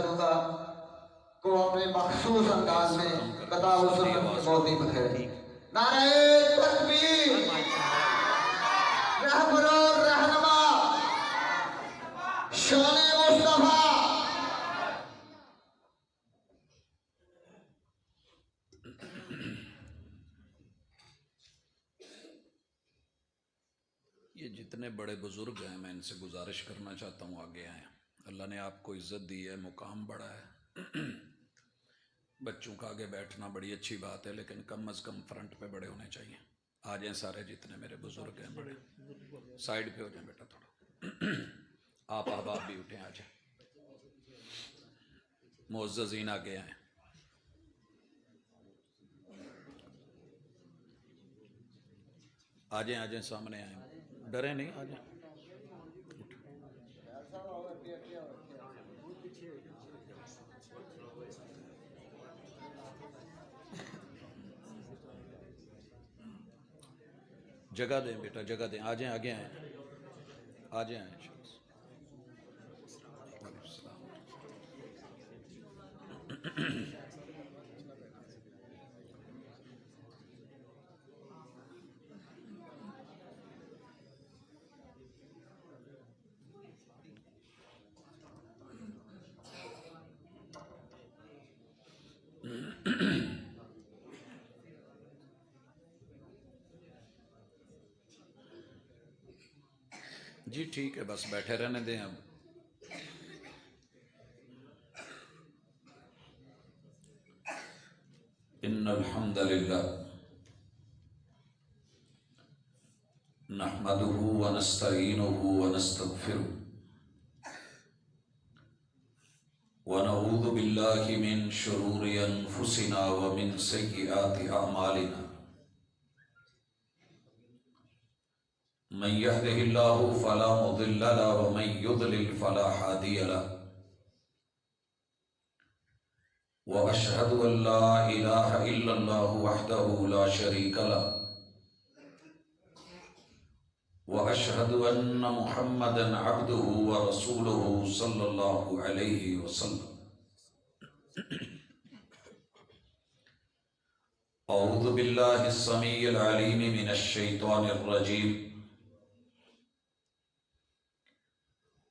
کروں گا کو اپنے مخصوص انداز میں کتاب و سنت کے موضوع بخیر نعرہ تکبیر رہبر و رہنما شان مصطفیٰ یہ جتنے بڑے بزرگ ہیں میں ان سے گزارش کرنا چاہتا ہوں آگے آئیں. اللہ نے آپ کو عزت دی ہے، مقام بڑا ہے. بچوں کا آگے بیٹھنا بڑی اچھی بات ہے، لیکن کم از کم فرنٹ پہ بڑے ہونے چاہیے. آ جائیں سارے جتنے میرے بزرگ ہیں بڑے، سائڈ پہ ہو جائیں بیٹا تھوڑا. آپ احباب بھی اٹھیں، آ جائیں. معززین آگے آئیں. آ جائیں، آ جائیں، سامنے آئیں، ڈریں نہیں، آ جائیں. جگہ دیں بیٹا، جگہ دیں. آ جائیں، آگے آئیں، آ جائیں. جی ٹھیک ہے، بس بیٹھے رہنے دیں. اب ان الحمد للہ نحمده ونستعینه ونستغفره ونعوذ باللہ من شرور انفسنا ومن سیئات اعمالنا. من يهده الله فلا مضل له ومن يضلل فلا هادي له. واشهد ان لا اله الا الله وحده لا شريك له واشهد ان محمدا عبده ورسوله صلى الله عليه وسلم. اعوذ بالله السميع العليم من الشيطان الرجيم.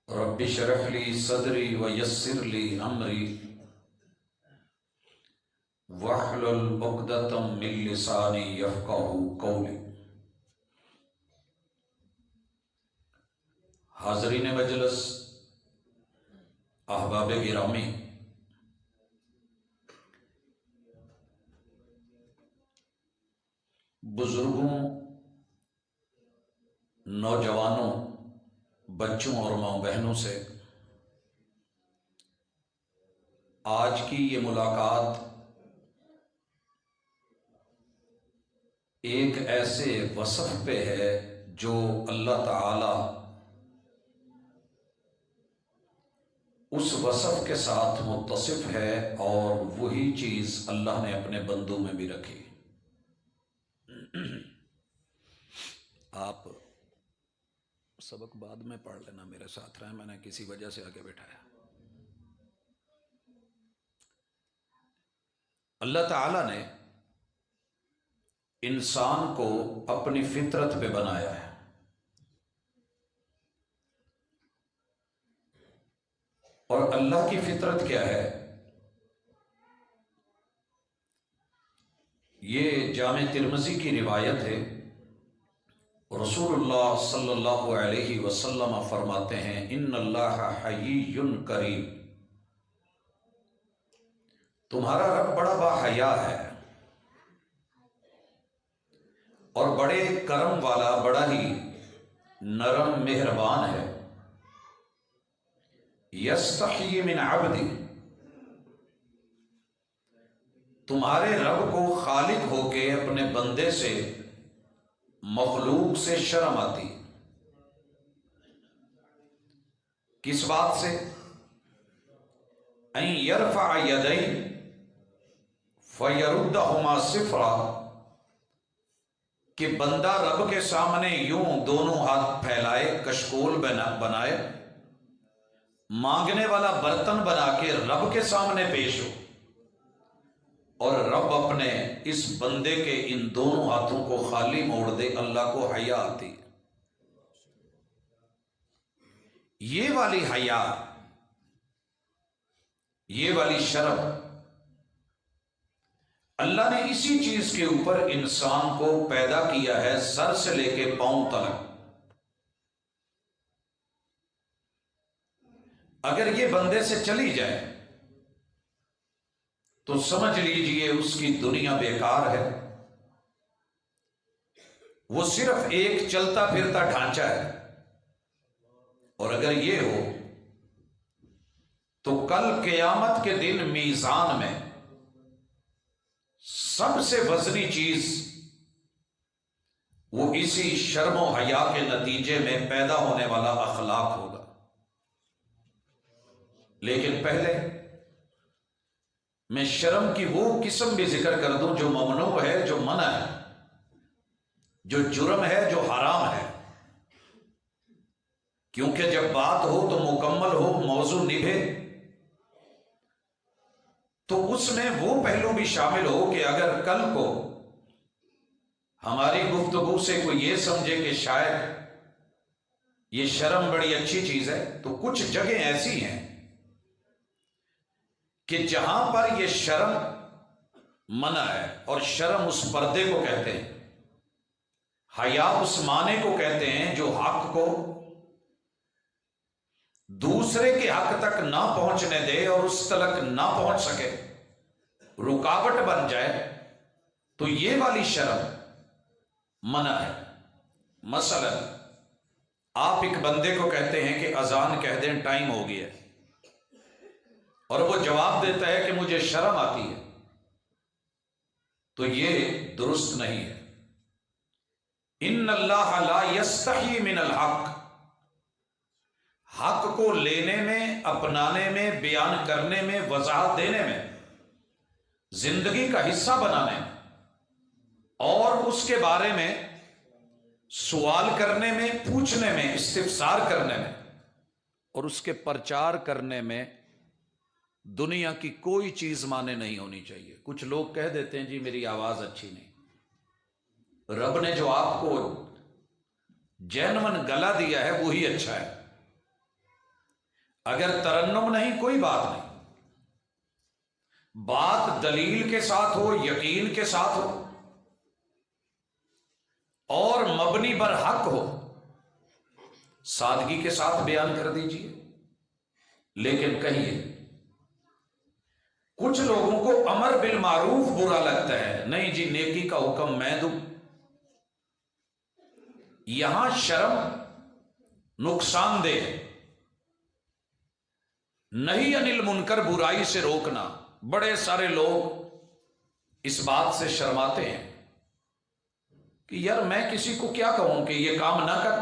رب اشرح لي صدري ويسر لي امري واحلل عقدة من لساني يفقهوا قولي. حاضرین مجلس، احباب گرامی، بزرگوں، نوجوانوں، بچوں اور ماں بہنوں سے آج کی یہ ملاقات ایک ایسے وصف پہ ہے جو اللہ تعالی اس وصف کے ساتھ متصف ہے، اور وہی چیز اللہ نے اپنے بندوں میں بھی رکھی. آپ سبق بعد میں پڑھ لینا، میرے ساتھ رہیں، میں نے کسی وجہ سے آگے بٹھایا. اللہ تعالی نے انسان کو اپنی فطرت پہ بنایا ہے. اور اللہ کی فطرت کیا ہے؟ یہ جامع ترمذی کی روایت ہے. رسول اللہ صلی اللہ علیہ وسلم فرماتے ہیں ان اللہ حیی کریم. تمہارا رب بڑا باحیا ہے اور بڑے کرم والا، بڑا ہی نرم مہربان ہے. یستحیی من عبدی، تمہارے رب کو خالق ہو کے اپنے بندے سے، مخلوق سے شرم آتی. کس بات سے؟ ان یرفع یدین فیردہما صفرا، کہ بندہ رب کے سامنے یوں دونوں ہاتھ پھیلائے، کشکول بنائے، مانگنے والا برتن بنا کے رب کے سامنے پیش ہو اور رب اپنے اس بندے کے ان دونوں ہاتھوں کو خالی موڑ دے، اللہ کو حیا آتی ہے۔ یہ والی حیا، یہ والی شرم اللہ نے اسی چیز کے اوپر انسان کو پیدا کیا ہے، سر سے لے کے پاؤں تک۔ اگر یہ بندے سے چلی جائے تو سمجھ لیجئے اس کی دنیا بیکار ہے، وہ صرف ایک چلتا پھرتا ڈھانچہ ہے۔ اور اگر یہ ہو تو کل قیامت کے دن میزان میں سب سے وزنی چیز وہ اسی شرم و حیا کے نتیجے میں پیدا ہونے والا اخلاق ہوگا۔ لیکن پہلے میں شرم کی وہ قسم بھی ذکر کر دوں جو ممنوع ہے، جو منع ہے، جو جرم ہے، جو حرام ہے، کیونکہ جب بات ہو تو مکمل ہو، موضوع نبھے، تو اس میں وہ پہلو بھی شامل ہو کہ اگر کل کو ہماری گفتگو سے کوئی یہ سمجھے کہ شاید یہ شرم بڑی اچھی چیز ہے، تو کچھ جگہیں ایسی ہیں کہ جہاں پر یہ شرم منع ہے، اور شرم اس پردے کو کہتے ہیں، حیا اس معنی کو کہتے ہیں جو حق کو دوسرے کے حق تک نہ پہنچنے دے اور اس تلک نہ پہنچ سکے، رکاوٹ بن جائے، تو یہ والی شرم منع ہے۔ مثلا آپ ایک بندے کو کہتے ہیں کہ اذان کہہ دیں، ٹائم ہو گیا ہے، اور وہ جواب دیتا ہے کہ مجھے شرم آتی ہے، تو یہ درست نہیں ہے۔ ان اللہ لا یستحی من الحق، حق کو لینے میں، اپنانے میں، بیان کرنے میں، وضاحت دینے میں، زندگی کا حصہ بنانے میں، اور اس کے بارے میں سوال کرنے میں، پوچھنے میں، استفسار کرنے میں، اور اس کے پرچار کرنے میں دنیا کی کوئی چیز مانے نہیں ہونی چاہیے۔ کچھ لوگ کہہ دیتے ہیں جی میری آواز اچھی نہیں، رب نے جو آپ کو جینون گلا دیا ہے وہی اچھا ہے۔ اگر ترنم نہیں کوئی بات نہیں، بات دلیل کے ساتھ ہو، یقین کے ساتھ ہو، اور مبنی بر حق ہو، سادگی کے ساتھ بیان کر دیجئے۔ لیکن کہیے، کچھ لوگوں کو امر بالمعروف برا لگتا ہے، نہیں جی نیکی کا حکم میں دوں۔ یہاں شرم نقصان دہ ہے۔ نہیں انل منکر، برائی سے روکنا، بڑے سارے لوگ اس بات سے شرماتے ہیں کہ یار میں کسی کو کیا کہوں کہ یہ کام نہ کر۔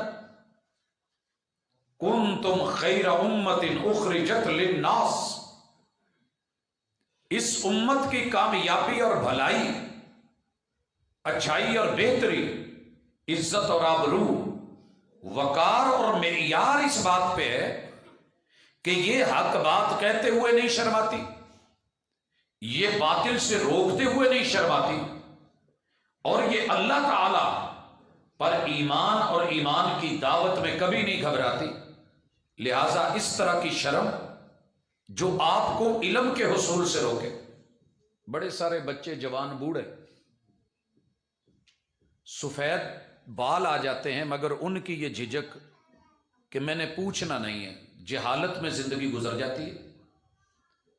کنتم خیر امت اخرجت للناس، اس امت کی کامیابی اور بھلائی، اچھائی اور بہتری، عزت اور آبرو، وقار اور معیار اس بات پہ ہے کہ یہ حق بات کہتے ہوئے نہیں شرماتی، یہ باطل سے روکتے ہوئے نہیں شرماتی، اور یہ اللہ تعالی پر ایمان اور ایمان کی دعوت میں کبھی نہیں گھبراتی۔ لہذا اس طرح کی شرم جو آپ کو علم کے حصول سے روکے۔ بڑے سارے بچے، جوان، بوڑھے، سفید بال آ جاتے ہیں، مگر ان کی یہ جھجک کہ میں نے پوچھنا نہیں ہے، جہالت میں زندگی گزر جاتی ہے۔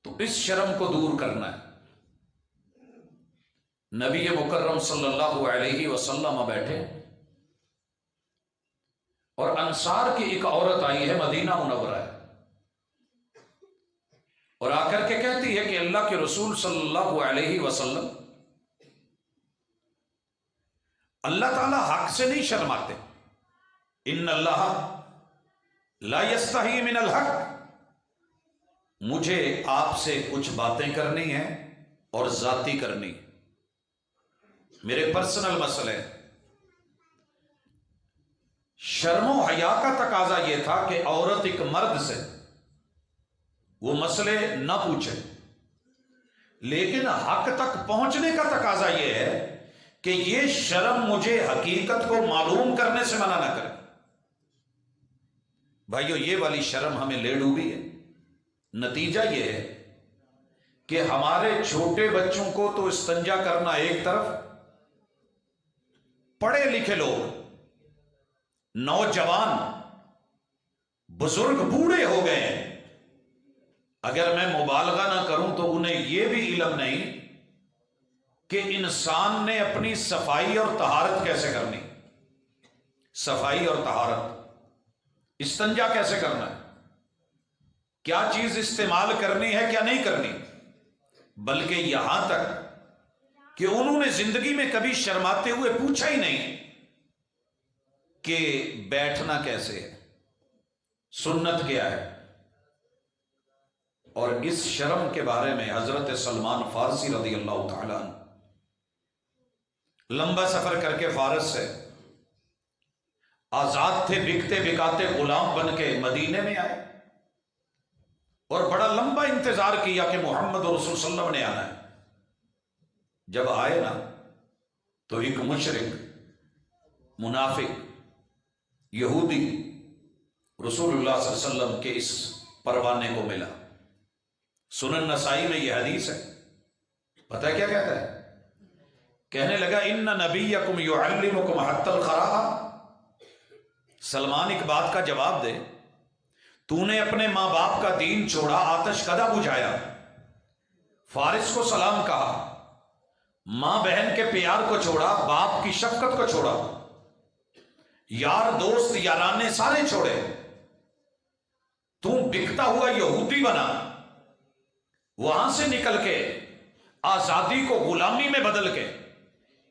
تو اس شرم کو دور کرنا ہے۔ نبی مکرم صلی اللہ علیہ وسلم بیٹھے، اور انصار کی ایک عورت آئی ہے، مدینہ منورہ ہے، اور آ کر کے کہتی ہے کہ اللہ کے رسول صلی اللہ علیہ وسلم، اللہ تعالیٰ حق سے نہیں شرماتے، ان اللہ لا یستحی من الحق، مجھے آپ سے کچھ باتیں کرنی ہیں اور ذاتی کرنی، میرے پرسنل مسئلے۔ شرم و حیا کا تقاضا یہ تھا کہ عورت ایک مرد سے وہ مسئلے نہ پوچھے، لیکن حق تک پہنچنے کا تقاضا یہ ہے کہ یہ شرم مجھے حقیقت کو معلوم کرنے سے منع نہ کرے۔ بھائیو، یہ والی شرم ہمیں لے ڈوبی ہے۔ نتیجہ یہ ہے کہ ہمارے چھوٹے بچوں کو تو استنجا کرنا ایک طرف، پڑھے لکھے لوگ، نوجوان، بزرگ، بوڑھے ہو گئے ہیں، اگر میں مبالغہ نہ کروں تو انہیں یہ بھی علم نہیں کہ انسان نے اپنی صفائی اور طہارت کیسے کرنی، صفائی اور طہارت، استنجا کیسے کرنا ہے، کیا چیز استعمال کرنی ہے کیا نہیں کرنی، بلکہ یہاں تک کہ انہوں نے زندگی میں کبھی شرماتے ہوئے پوچھا ہی نہیں کہ بیٹھنا کیسے ہے، سنت کیا ہے۔ اور اس شرم کے بارے میں حضرت سلمان فارسی رضی اللہ تعالیٰ عنہ لمبا سفر کر کے فارس سے آزاد تھے، بکتے بکاتے غلام بن کے مدینے میں آئے اور بڑا لمبا انتظار کیا کہ محمد رسول صلی اللہ علیہ وسلم نے آنا ہے۔ جب آئے نا تو ایک مشرک، منافق، یہودی رسول اللہ صلی اللہ علیہ وسلم کے اس پروانے کو ملا۔ سنن نسائی میں یہ حدیث ہے، پتہ ہے کیا کہتا ہے؟ کہنے لگا ان نبیکم یعلمکم حتی الخراء۔ سلمان ایک بات کا جواب دے، تو نے اپنے ماں باپ کا دین چھوڑا، آتش کدا بجھایا، فارس کو سلام کہا، ماں بہن کے پیار کو چھوڑا، باپ کی شفقت کو چھوڑا، یار دوست یارانے سارے چھوڑے، تو بکتا ہوا یہودی بنا، وہاں سے نکل کے آزادی کو غلامی میں بدل کے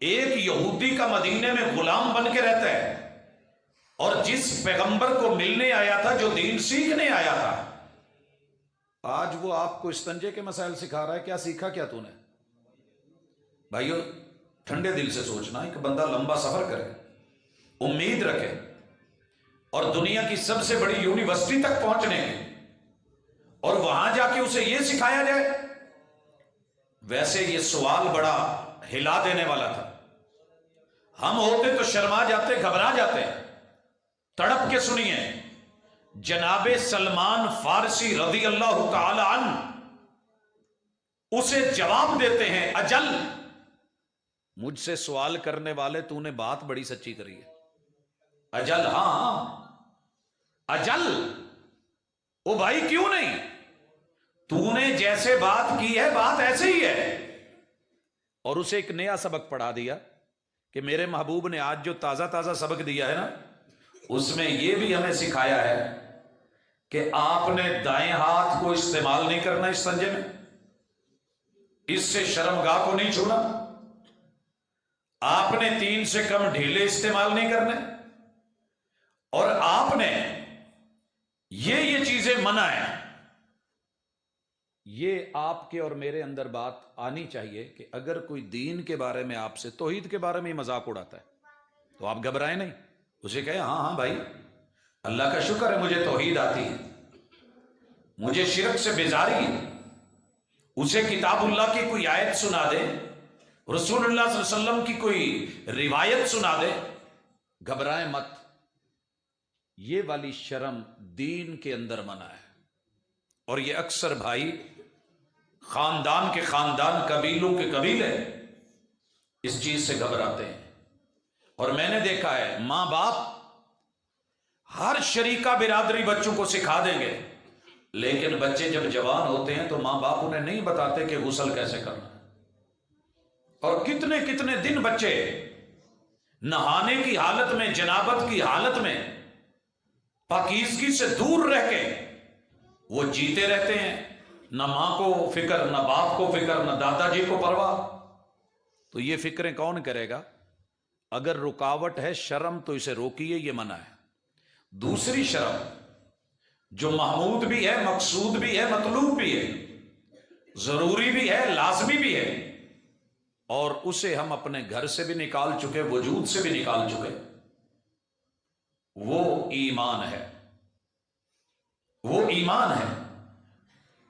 ایک یہودی کا مدینے میں غلام بن کے رہتا ہے، اور جس پیغمبر کو ملنے آیا تھا، جو دین سیکھنے آیا تھا، آج وہ آپ کو استنجے کے مسائل سکھا رہا ہے۔ کیا سیکھا کیا تو نے؟ بھائیو، ٹھنڈے دل سے سوچنا، ایک بندہ لمبا سفر کرے، امید رکھے اور دنیا کی سب سے بڑی یونیورسٹی تک پہنچنے کی، اور وہاں جا کے اسے یہ سکھایا جائے۔ ویسے یہ سوال بڑا ہلا دینے والا تھا، ہم ہوتے تو شرما جاتے، گھبرا جاتے۔ تڑپ کے سنیے، جناب سلمان فارسی رضی اللہ تعالی عنہ اسے جواب دیتے ہیں، اجل، مجھ سے سوال کرنے والے، تو نے بات بڑی سچی کری ہے، اجل، ہاں اجل، او بھائی کیوں نہیں، تو نے جیسے بات کی ہے بات ایسے ہی ہے۔ اور اسے ایک نیا سبق پڑھا دیا کہ میرے محبوب نے آج جو تازہ تازہ سبق دیا ہے نا، اس میں یہ بھی ہمیں سکھایا ہے کہ آپ نے دائیں ہاتھ کو استعمال نہیں کرنا استنجے میں، اس سے شرمگاہ کو نہیں چھونا، آپ نے 3 سے کم ڈھیلے استعمال نہیں کرنے، اور آپ نے یہ چیزیں منع ہیں۔ یہ آپ کے اور میرے اندر بات آنی چاہیے کہ اگر کوئی دین کے بارے میں آپ سے، توحید کے بارے میں مذاق اڑاتا ہے تو آپ گھبرائیں نہیں، اسے کہیں ہاں ہاں بھائی، اللہ کا شکر ہے مجھے توحید آتی ہے، مجھے شرک سے بیزاری ہے۔ اسے کتاب اللہ کی کوئی آیت سنا دے، رسول اللہ صلی اللہ علیہ وسلم کی کوئی روایت سنا دے، گھبرائیں مت۔ یہ والی شرم دین کے اندر منع ہے، اور یہ اکثر بھائی خاندان کے خاندان، قبیلوں کے قبیلے اس چیز سے گھبراتے ہیں۔ اور میں نے دیکھا ہے ماں باپ ہر شریکہ برادری بچوں کو سکھا دیں گے، لیکن بچے جب جوان ہوتے ہیں تو ماں باپ انہیں نہیں بتاتے کہ غسل کیسے کرنا ہے، اور کتنے کتنے دن بچے نہانے کی حالت میں، جنابت کی حالت میں، پاکیزگی سے دور رہ کے وہ جیتے رہتے ہیں، نہ ماں کو فکر، نہ باپ کو فکر، نہ دادا جی کو پرواہ۔ تو یہ فکریں کون کرے گا؟ اگر رکاوٹ ہے شرم تو اسے روکیے، یہ منع ہے۔ دوسری شرم جو محمود بھی ہے، مقصود بھی ہے، مطلوب بھی ہے، ضروری بھی ہے، لازمی بھی ہے، اور اسے ہم اپنے گھر سے بھی نکال چکے، وجود سے بھی نکال چکے، وہ ایمان ہے، وہ ایمان ہے۔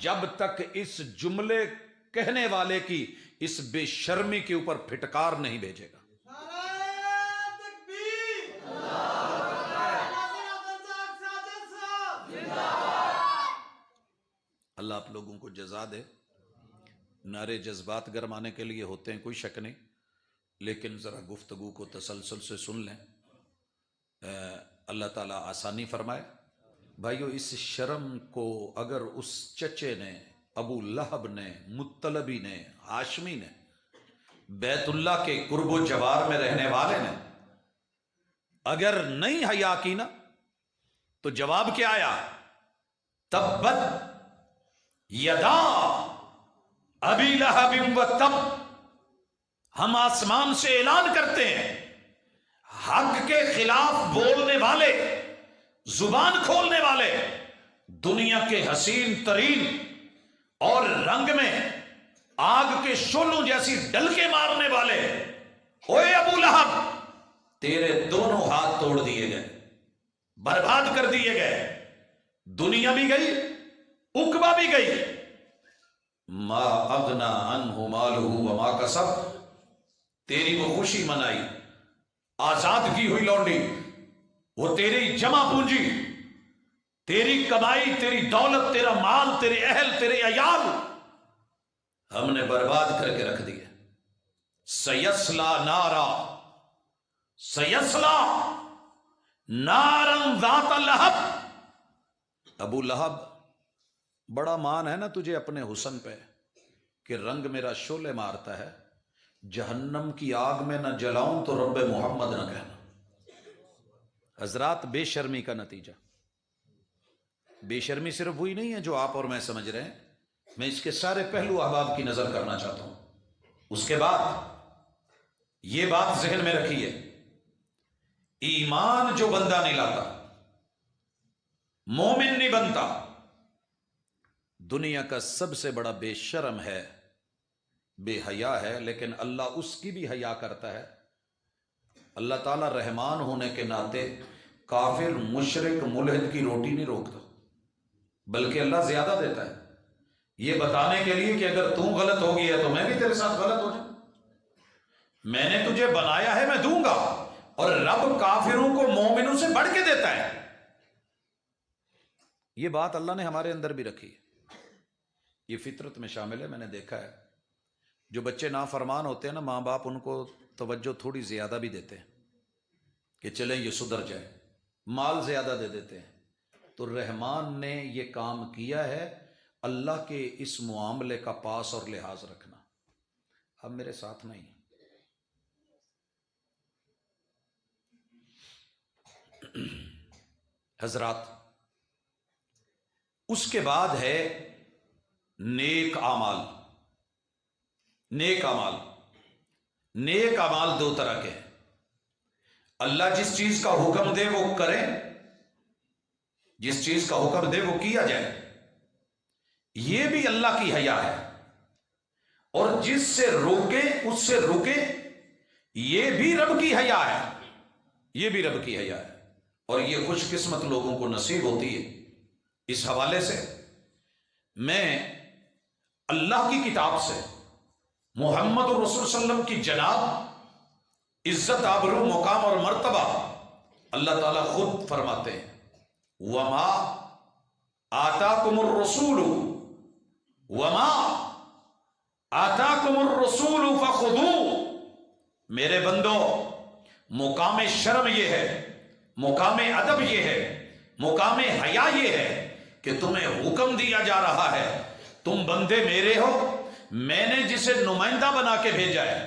جب تک اس جملے کہنے والے کی اس بے شرمی کے اوپر پھٹکار نہیں بھیجے گا. اللہ آپ لوگوں کو جزا دے. نعرے جذبات گرمانے کے لیے ہوتے ہیں، کوئی شک نہیں، لیکن ذرا گفتگو کو تسلسل سے سن لیں. اللہ تعالیٰ آسانی فرمائے. بھائیو، اس شرم کو اگر اس چچے نے، ابو لہب نے، مطلبی نے، ہاشمی نے، بیت اللہ کے قرب و جوار میں رہنے والے نے اگر نہیں حیا کی نا، تو جواب کیا آیا؟ تبت یدا ابی لہب و تب. ہم آسمان سے اعلان کرتے ہیں، حق کے خلاف بولنے والے، زبان کھولنے والے، دنیا کے حسین ترین اور رنگ میں آگ کے شعلوں جیسی ڈلکے مارنے والے، اوے ابو لہب، تیرے دونوں ہاتھ توڑ دیے گئے، برباد کر دیے گئے. دنیا بھی گئی، عقبہ بھی گئی. ما اغنا عنہ مالہ وما کسب. تیری وہ خوشی منائی، آزاد کی ہوئی لونڈی، وہ تیری جمع پونجی، تیری کمائی، تیری دولت، تیرا مال، تیرے اہل، تیرے عیال، ہم نے برباد کر کے رکھ دیا. سیسلا نارا، سیسلا نارن ذات لہب. ابو لہب، بڑا مان ہے نا تجھے اپنے حسن پہ کہ رنگ میرا شعلے مارتا ہے. جہنم کی آگ میں نہ جلاؤں تو رب محمد نہ کہنا. حضرات، بے شرمی کا نتیجہ، بے شرمی صرف وہی نہیں ہے جو آپ اور میں سمجھ رہے ہیں. میں اس کے سارے پہلو احباب کی نظر کرنا چاہتا ہوں. اس کے بعد یہ بات ذہن میں رکھیے، ایمان جو بندہ نہیں لاتا، مومن نہیں بنتا، دنیا کا سب سے بڑا بے شرم ہے، بے حیا ہے. لیکن اللہ اس کی بھی حیا کرتا ہے. اللہ تعالیٰ رحمان ہونے کے ناطے کافر، مشرک، ملحد کی روٹی نہیں روکتا، بلکہ اللہ زیادہ دیتا ہے، یہ بتانے کے لیے کہ اگر تو غلط ہو گیا تو میں بھی تیرے ساتھ غلط ہو جاؤں. میں نے تجھے بنایا ہے، میں دوں گا. اور رب کافروں کو مومنوں سے بڑھ کے دیتا ہے. یہ بات اللہ نے ہمارے اندر بھی رکھی ہے، یہ فطرت میں شامل ہے. میں نے دیکھا ہے جو بچے نافرمان ہوتے ہیں نا، ماں باپ ان کو توجہ تھوڑی زیادہ بھی دیتے ہیں کہ چلیں یہ سدھر جائے، مال زیادہ دے دیتے ہیں. تو رحمان نے یہ کام کیا ہے، اللہ کے اس معاملے کا پاس اور لحاظ رکھنا. اب میرے ساتھ نہیں. حضرات، اس کے بعد ہے نیک اعمال. نیک اعمال، نیک اعمال دو طرح کے ہیں. اللہ جس چیز کا حکم دے وہ کرے، جس چیز کا حکم دے وہ کیا جائے، یہ بھی اللہ کی حیا ہے. اور جس سے روکے اس سے رکے، یہ بھی رب کی حیا ہے، یہ بھی رب کی حیا ہے. اور یہ خوش قسمت لوگوں کو نصیب ہوتی ہے. اس حوالے سے میں اللہ کی کتاب سے، محمد رسول صلی اللہ علیہ وسلم کی جناب، عزت، آبرو، مقام اور مرتبہ اللہ تعالیٰ خود فرماتے ہیں، وما آتاکم الرسول وما آتاکم الرسول فخذوہ. میرے بندو، مقام شرم یہ ہے، مقام ادب یہ ہے، مقام حیا یہ ہے کہ تمہیں حکم دیا جا رہا ہے، تم بندے میرے ہو، میں نے جسے نمائندہ بنا کے بھیجا ہے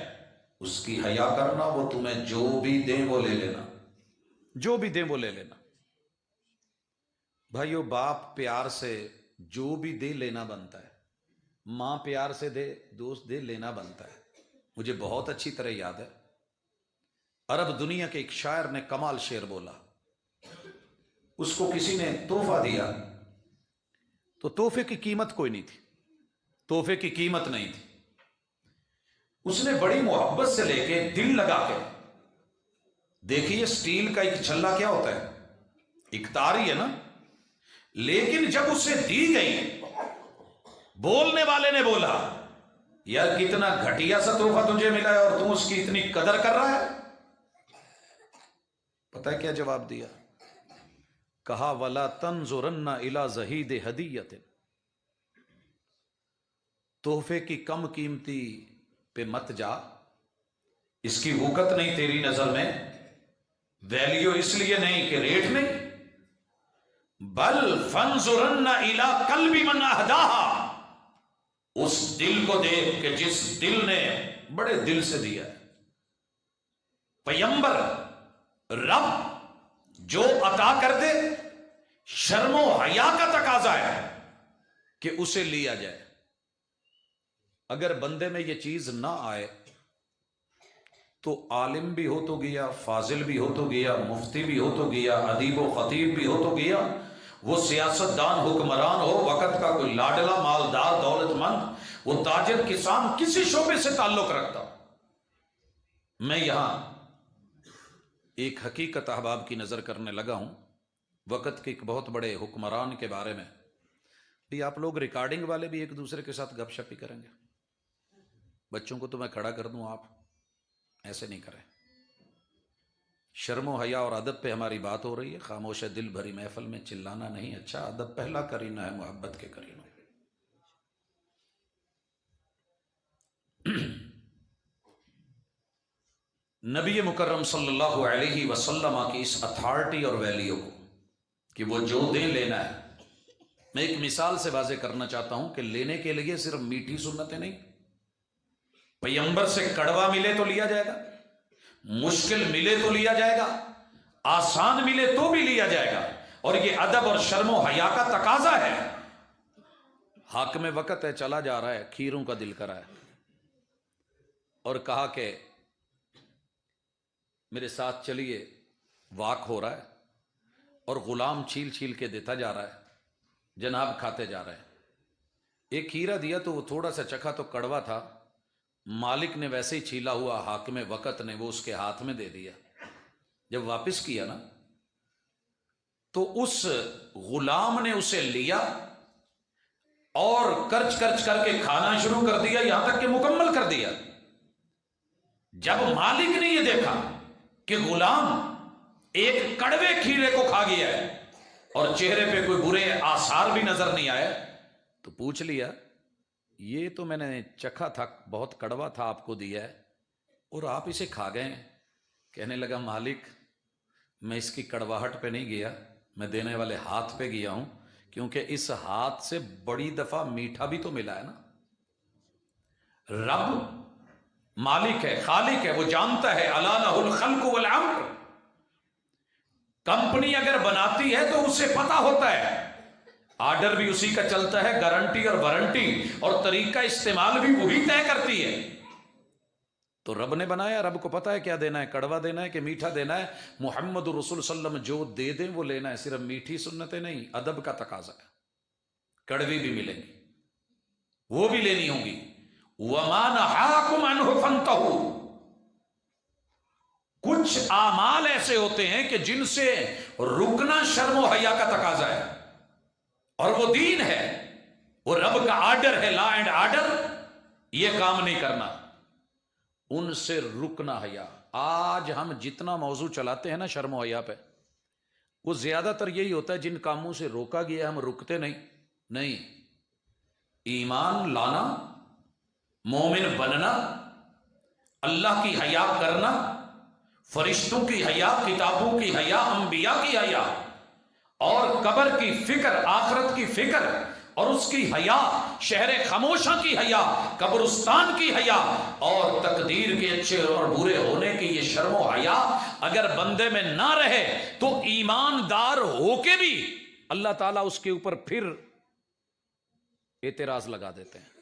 اس کی حیا کرنا. وہ تمہیں جو بھی دیں وہ لے لینا، جو بھی دیں وہ لے لینا. بھائیو، باپ پیار سے جو بھی دے لینا بنتا ہے، ماں پیار سے دے، دوست دے لینا بنتا ہے. مجھے بہت اچھی طرح یاد ہے، عرب دنیا کے ایک شاعر نے کمال شعر بولا. اس کو کسی نے تحفہ دیا تو تحفے کی قیمت کوئی نہیں تھی، تحفے کی قیمت نہیں تھی. اس نے بڑی محبت سے لے کے، دل لگا کے، دیکھیے سٹیل کا ایک چھلا کیا ہوتا ہے، ایک تار ہی ہے نا، لیکن جب اسے دی گئی بولنے والے نے بولا یار کتنا گھٹیا سا تحفہ تجھے ملا ہے اور تم اس کی اتنی قدر کر رہا ہے. پتہ ہے کیا جواب دیا؟ کہا وَلَا تَنظُرَنَّ إِلَى زَهِيدِ هَدِيَّةٍ، تحفے کی کم قیمتی پہ مت جا، اس کی وقت نہیں تیری نظر میں، ویلیو اس لیے نہیں کہ ریٹ نہیں، بل فَانظُرَنَّ إِلَى قَلْبِ مَنْ أَهْدَاهَا، اس دل کو دیکھ کہ جس دل نے بڑے دل سے دیا ہے. پیمبر رب جو عطا کر دے شرم و حیا کا تقاضا ہے کہ اسے لیا جائے. اگر بندے میں یہ چیز نہ آئے تو عالم بھی ہو تو گیا، فاضل بھی ہو تو گیا، مفتی بھی ہو تو گیا، ادیب و خطیب بھی ہو تو گیا، وہ سیاستدان حکمران ہو، وقت کا کوئی لاڈلا مالدار دولت مند، وہ تاجر کسان کسی شعبے سے تعلق رکھتا ہو. میں یہاں ایک حقیقت احباب کی نظر کرنے لگا ہوں وقت کے ایک بہت بڑے حکمران کے بارے میں. بھی آپ لوگ ریکارڈنگ والے بھی ایک دوسرے کے ساتھ گپ شپ ہی کریں گے. بچوں کو تو میں کھڑا کر دوں، آپ ایسے نہیں کریں. شرم و حیا اور ادب پہ ہماری بات ہو رہی ہے. خاموش ہے دل بھری محفل میں چلانا نہیں اچھا. ادب پہلا کرینہ ہے محبت کے کرینوں. نبی مکرم صلی اللہ علیہ وسلم کی اس اتھارٹی اور ویلیو کو کہ وہ جو دیں لینا ہے، میں ایک مثال سے واضح کرنا چاہتا ہوں کہ لینے کے لیے صرف میٹھی سنتیں نہیں. پیمبر سے کڑوا ملے تو لیا جائے گا، مشکل ملے تو لیا جائے گا، آسان ملے تو بھی لیا جائے گا. اور یہ ادب اور شرم و حیا کا تقاضا ہے. حاکم وقت ہے، چلا جا رہا ہے، کھیروں کا دل کرا ہے اور کہا کہ میرے ساتھ چلیے. واک ہو رہا ہے اور غلام چھیل چھیل کے دیتا جا رہا ہے، جناب کھاتے جا رہے ہیں. ایک کھیرا دیا تو وہ تھوڑا سا چکھا تو کڑوا تھا. مالک نے ویسے ہی چھیلا ہوا حاکم وقت نے وہ اس کے ہاتھ میں دے دیا. جب واپس کیا نا تو اس غلام نے اسے لیا اور کرچ کرچ کر کے کھانا شروع کر دیا، یہاں تک کہ مکمل کر دیا. جب مالک نے یہ دیکھا کہ غلام ایک کڑوے کھیرے کو کھا گیا ہے اور چہرے پہ کوئی برے آثار بھی نظر نہیں آئے، تو پوچھ لیا یہ تو میں نے چکھا تھا، بہت کڑوا تھا، آپ کو دیا ہے اور آپ اسے کھا گئے ہیں. کہنے لگا مالک میں اس کی کڑواہٹ پہ نہیں گیا، میں دینے والے ہاتھ پہ گیا ہوں، کیونکہ اس ہاتھ سے بڑی دفعہ میٹھا بھی تو ملا ہے نا. رب مالک ہے، خالق ہے، وہ جانتا ہے الا لہ الخلق والامر. کمپنی اگر بناتی ہے تو اسے پتا ہوتا ہے، آرڈر بھی اسی کا چلتا ہے، گارنٹی اور وارنٹی اور طریقہ استعمال بھی وہی طے کرتی ہے. تو رب نے بنایا، رب کو پتا ہے کیا دینا ہے، کڑوا دینا ہے کہ میٹھا دینا ہے. محمد رسول صلی اللہ علیہ وسلم جو دے دیں وہ لینا ہے. صرف میٹھی سنتیں نہیں، ادب کا تقاضا ہے. کڑوی بھی ملیں گی، وہ بھی لینی ہوں گی. وَمَا نَهَاكُمْ عَنْهُ فَانْتَهُوا. کچھ اعمال ایسے ہوتے ہیں کہ جن سے رکنا شرم و حیا کا تقاضا ہے اور وہ دین ہے، وہ رب کا آرڈر ہے، لا اینڈ آرڈر. یہ کام نہیں کرنا، ان سے رکنا حیا. آج ہم جتنا موضوع چلاتے ہیں نا شرم و حیا پہ، وہ زیادہ تر یہی ہوتا ہے جن کاموں سے روکا گیا ہم رکتے نہیں. ایمان لانا، مومن بننا، اللہ کی حیا کرنا، فرشتوں کی حیا، کتابوں کی حیا، انبیاء کی حیا، اور قبر کی فکر، آخرت کی فکر اور اس کی حیا، شہر خاموشہ کی حیا، قبرستان کی حیا اور تقدیر کے اچھے اور برے ہونے کی یہ شرم و حیا اگر بندے میں نہ رہے تو ایماندار ہو کے بھی اللہ تعالیٰ اس کے اوپر پھر اعتراض لگا دیتے ہیں.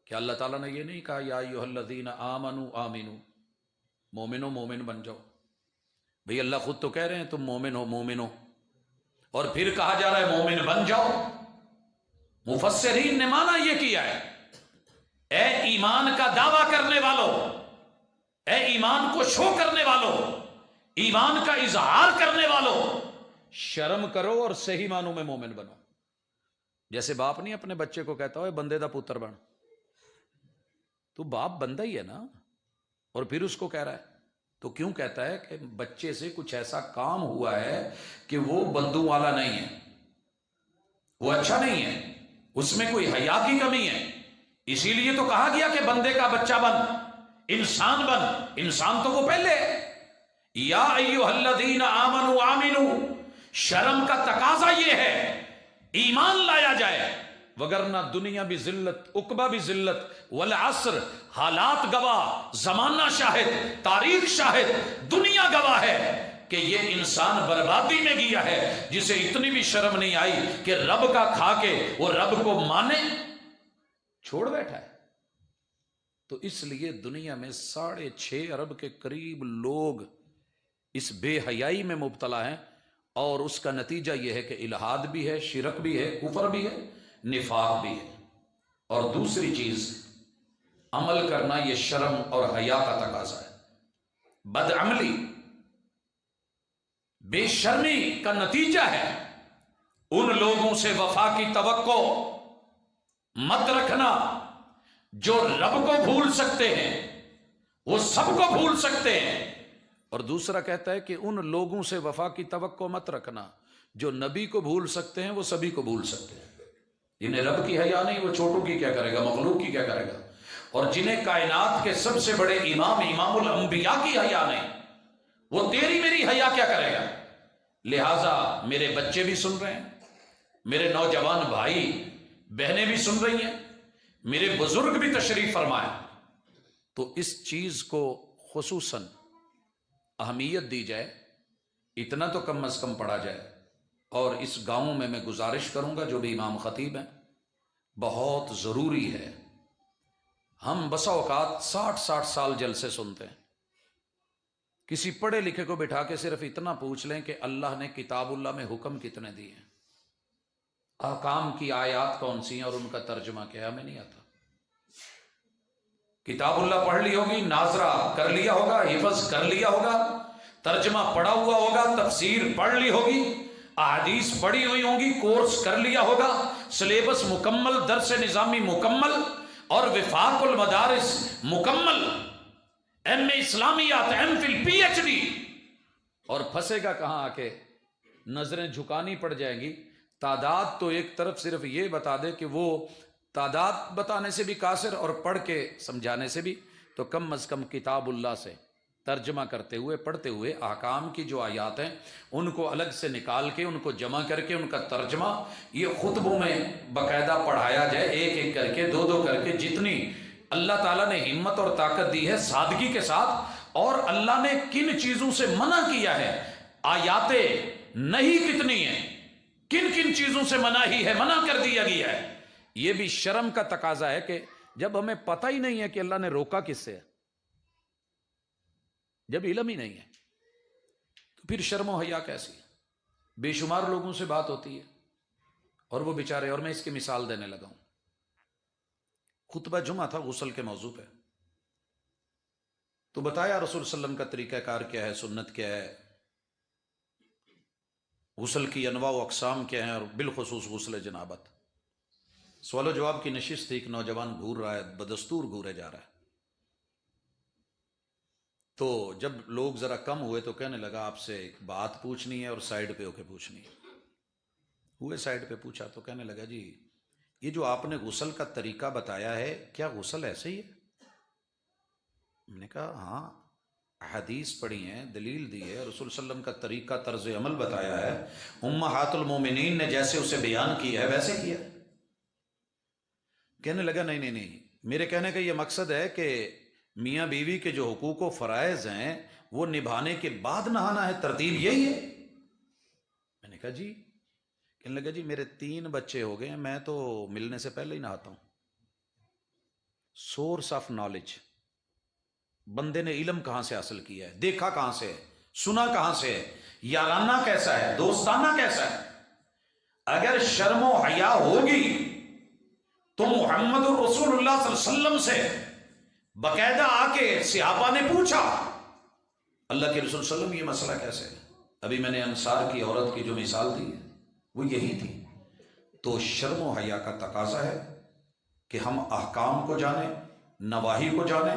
کہ اللہ تعالیٰ نے یہ نہیں کہا یا ایھا الذین آمنوا آمنو، مومنو مومن بن جاؤ. بھئی اللہ خود تو کہہ رہے ہیں تم مومن ہو مومن ہو، اور پھر کہا جا رہا ہے مومن بن جاؤ. مفسرین نے معنی یہ کیا ہے، اے ایمان کا دعویٰ کرنے والوں، اے ایمان کو شو کرنے والوں، ایمان کا اظہار کرنے والوں، شرم کرو اور صحیح معنوں میں مومن بنو. جیسے باپ نہیں اپنے بچے کو کہتا ہو بندے دا پتر بن، تو باپ بندہ ہی ہے نا، اور پھر اس کو کہہ رہا ہے، تو کیوں کہتا ہے کہ بچے سے کچھ ایسا کام ہوا ہے کہ وہ بندوں والا نہیں ہے، وہ اچھا نہیں ہے، اس میں کوئی حیا کی کمی ہے، اسی لیے تو کہا گیا کہ بندے کا بچہ بن، انسان بن، انسان تو وہ پہلے ہے۔ یا ایھا الذین آمنوا آمنوا، شرم کا تقاضا یہ ہے ایمان لایا جائے، وگرنہ دنیا بھی ذلت، عقبہ بھی ذلت، والعصر، حالات گواہ، زمانہ شاہد، تاریخ شاہد، دنیا گواہ ہے کہ یہ انسان بربادی میں گیا ہے جسے اتنی بھی شرم نہیں آئی کہ رب کا کھا کے وہ رب کو مانے، چھوڑ بیٹھا ہے۔ تو اس لیے دنیا میں 6.5 ارب کے قریب لوگ اس بے حیائی میں مبتلا ہیں، اور اس کا نتیجہ یہ ہے کہ الحاد بھی ہے، شرک بھی ہے، کفر بھی ہے، نفاق بھی ہے۔ اور دوسری چیز عمل کرنا، یہ شرم اور حیا کا تقاضا ہے۔ بدعملی، بے شرمی کا نتیجہ ہے ان لوگوں سے وفا کی توقع مت رکھنا جو رب کو بھول سکتے ہیں، وہ سب کو بھول سکتے ہیں۔ اور دوسرا کہتا ہے کہ ان لوگوں سے وفا کی توقع مت رکھنا جو نبی کو بھول سکتے ہیں، وہ سبھی کو بھول سکتے ہیں۔ جنہیں رب کی حیا نہیں، وہ چھوٹوں کی کیا کرے گا، مخلوق کی کیا کرے گا؟ اور جنہیں کائنات کے سب سے بڑے امام الانبیاء کی حیا نہیں، وہ تیری میری حیا کیا کرے گا؟ لہٰذا میرے بچے بھی سن رہے ہیں، میرے نوجوان بھائی بہنیں بھی سن رہی ہیں، میرے بزرگ بھی تشریف فرمائے، تو اس چیز کو خصوصاً اہمیت دی جائے، اتنا تو کم از کم پڑھا جائے۔ اور اس گاؤں میں گزارش کروں گا جو بھی امام خطیب ہیں، بہت ضروری ہے۔ ہم بسا اوقات 60 سال جلسے سنتے ہیں، کسی پڑھے لکھے کو بٹھا کے صرف اتنا پوچھ لیں کہ اللہ نے کتاب اللہ میں حکم کتنے دیے ہیں، احکام کی آیات کون سی ہیں اور ان کا ترجمہ کیا ہے، ہمیں نہیں آتا۔ کتاب اللہ پڑھ لی ہوگی، ناظرہ کر لیا ہوگا، حفظ کر لیا ہوگا، ترجمہ پڑھا ہوا ہوگا، تفسیر پڑھ لی ہوگی، احادیث پڑھی ہوئی ہوں گی، کورس کر لیا ہوگا، سلیبس مکمل، درس نظامی مکمل، اور وفاق المدارس مکمل، ایم اے اسلامیات، M Phil, P H D, اور پھنسے گا کہاں آ کے؟ نظریں جھکانی پڑ جائیں گی۔ تعداد تو ایک طرف صرف یہ بتا دے کہ وہ تعداد بتانے سے بھی قاصر اور پڑھ کے سمجھانے سے بھی، تو کم از کم کتاب اللہ سے ترجمہ کرتے ہوئے، پڑھتے ہوئے، احکام کی جو آیات ہیں ان کو الگ سے نکال کے، ان کو جمع کر کے، ان کا ترجمہ یہ خطبوں میں باقاعدہ پڑھایا جائے، ایک ایک کر کے، دو کر کے، جتنی اللہ تعالیٰ نے ہمت اور طاقت دی ہے سادگی کے ساتھ، اور اللہ نے کن چیزوں سے منع کیا ہے، آیات نہیں کتنی ہیں، کن کن چیزوں سے منع کر دیا گیا ہے۔ یہ بھی شرم کا تقاضا ہے کہ جب ہمیں پتہ ہی نہیں ہے کہ اللہ نے روکا کس سے ہے، جب علم ہی نہیں ہے، تو پھر شرم و حیا کیسی؟ بے شمار لوگوں سے بات ہوتی ہے اور وہ بیچارے، اور میں اس کی مثال دینے لگا ہوں۔ خطبہ جمعہ تھا، غسل کے موضوع پہ، تو بتایا رسول صلی اللہ علیہ وسلم کا طریقہ کار کیا ہے، سنت کیا ہے، غسل کی انواع و اقسام کیا ہیں، اور بالخصوص غسل جنابت۔ سوال و جواب کی نشست تھی، ایک نوجوان گھور رہا ہے، بدستور گھورے جا رہا ہے، تو جب لوگ ذرا کم ہوئے تو کہنے لگا آپ سے ایک بات پوچھنی ہے اور سائڈ پہ ہو کے پوچھنی ہے۔ ہوئے سائڈ پہ پوچھا تو کہنے لگا جی یہ جو آپ نے غسل کا طریقہ بتایا ہے، کیا غسل ایسے ہی ہے؟ میں نے کہا ہاں، حدیث پڑھی ہیں، دلیل دی ہے، رسول صلی اللہ علیہ وسلم کا طریقہ، طرز عمل بتایا ہے، امہات المومنین نے جیسے اسے بیان کیا ہے ویسے کیا۔ کہنے لگا نہیں، میرے کہنے کا یہ مقصد ہے کہ میاں بیوی کے جو حقوق و فرائض ہیں وہ نبھانے کے بعد نہانا ہے، ترتیب یہی ہے۔ میں نے کہا جی، کہنے لگا جی میرے 3 بچے ہو گئے ہیں، میں تو ملنے سے پہلے ہی نہاتا ہوں۔ سورس آف نالج، بندے نے علم کہاں سے حاصل کیا ہے، دیکھا کہاں سے ہے، سنا کہاں سے ہے، یارانہ کیسا ہے، دوستانہ کیسا ہے۔ اگر شرم و حیا ہوگی تو محمد رسول اللہ صلی اللہ علیہ وسلم سے باقاعدہ آ کے صحابہ نے پوچھا، اللہ کے رسول صلی اللہ علیہ وسلم یہ مسئلہ کیسے ہے؟ ابھی میں نے انصار کی عورت کی جو مثال دی ہے وہ یہی تھی۔ تو شرم و حیا کا تقاضا ہے کہ ہم احکام کو جانیں، نواہی کو جانیں،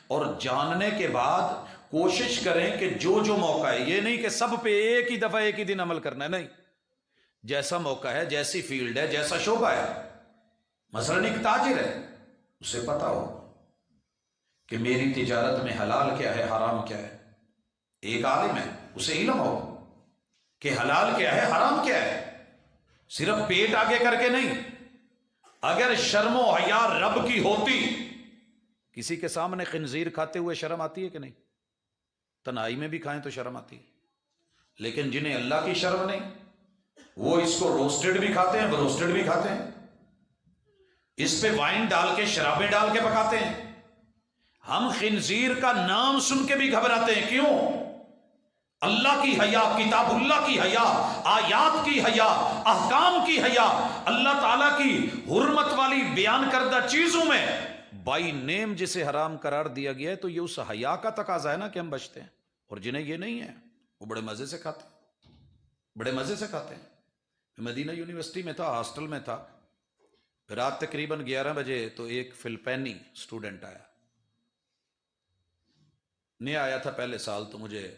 اور جاننے کے بعد کوشش کریں کہ جو موقع ہے، یہ نہیں کہ سب پہ ایک ہی دفعہ ایک ہی دن عمل کرنا ہے، نہیں، جیسا موقع ہے، جیسی فیلڈ ہے، جیسا شعبہ ہے. مثلا ایک تاجر ہے، اسے پتا ہو کہ میری تجارت میں حلال کیا ہے، حرام کیا ہے. ایک عالم ہے، اسے علم ہو کہ حلال کیا ہے، حرام کیا ہے. صرف پیٹ آگے کر کے نہیں. اگر شرم و حیا رب کی ہوتی، کسی کے سامنے خنزیر کھاتے ہوئے شرم آتی ہے کہ نہیں؟ تنہائی میں بھی کھائیں تو شرم آتی ہے. لیکن جنہیں اللہ کی شرم نہیں، وہ اس کو روسٹڈ بھی کھاتے ہیں، بروسٹڈ بھی کھاتے ہیں، اس پہ وائن ڈال کے، شرابیں ڈال کے پکاتے ہیں. ہم خنزیر کا نام سن کے بھی گھبراتے ہیں. کیوں؟ اللہ کی حیا، کتاب اللہ کی حیا، آیات کی حیا، احکام کی حیا، اللہ تعالیٰ کی حرمت والی بیان کردہ چیزوں میں بائی نیم جسے حرام قرار دیا گیا ہے، تو یہ اس حیا کا تقاضا ہے نا کہ ہم بچتے ہیں. اور جنہیں یہ نہیں ہے وہ بڑے مزے سے کھاتے ہیں، بڑے مزے سے کھاتے ہیں. مدینہ یونیورسٹی میں تھا، ہاسٹل میں تھا، رات تقریباً 11 بجے تو ایک فلپینی اسٹوڈنٹ آیا، نیا آیا تھا پہلے سال. تو مجھے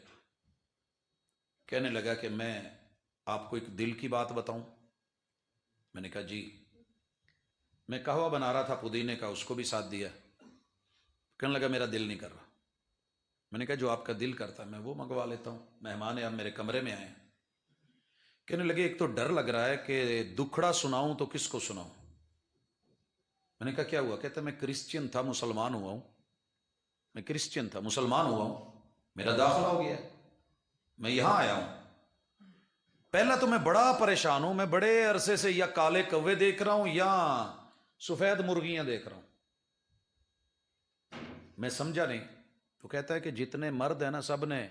کہنے لگا کہ میں آپ کو ایک دل کی بات بتاؤں. میں نے کہا جی. میں قہوہ بنا رہا تھا پودینے کا، اس کو بھی ساتھ دیا. کہنے لگا میرا دل نہیں کر رہا. میں نے کہا جو آپ کا دل کرتا ہے میں وہ منگوا لیتا ہوں. مہمان ہیں، آپ میرے کمرے میں آئے. کہنے لگے ایک تو ڈر لگ رہا ہے کہ دکھڑا سناؤں تو کس کو سناؤں. میں نے کہا کیا ہوا؟ کہتا میں کرسچین تھا، مسلمان ہوا ہوں. میں کرسچین تھا، مسلمان ہوا ہوں، میرا داخلہ ہو گیا، میں یہاں آیا ہوں. پہلا تو میں بڑا پریشان ہوں، میں بڑے عرصے سے یا کالے کوے دیکھ رہا ہوں یا سفید مرغیاں دیکھ رہا ہوں. میں سمجھا نہیں. تو کہتا ہے کہ جتنے مرد ہیں نا سب نے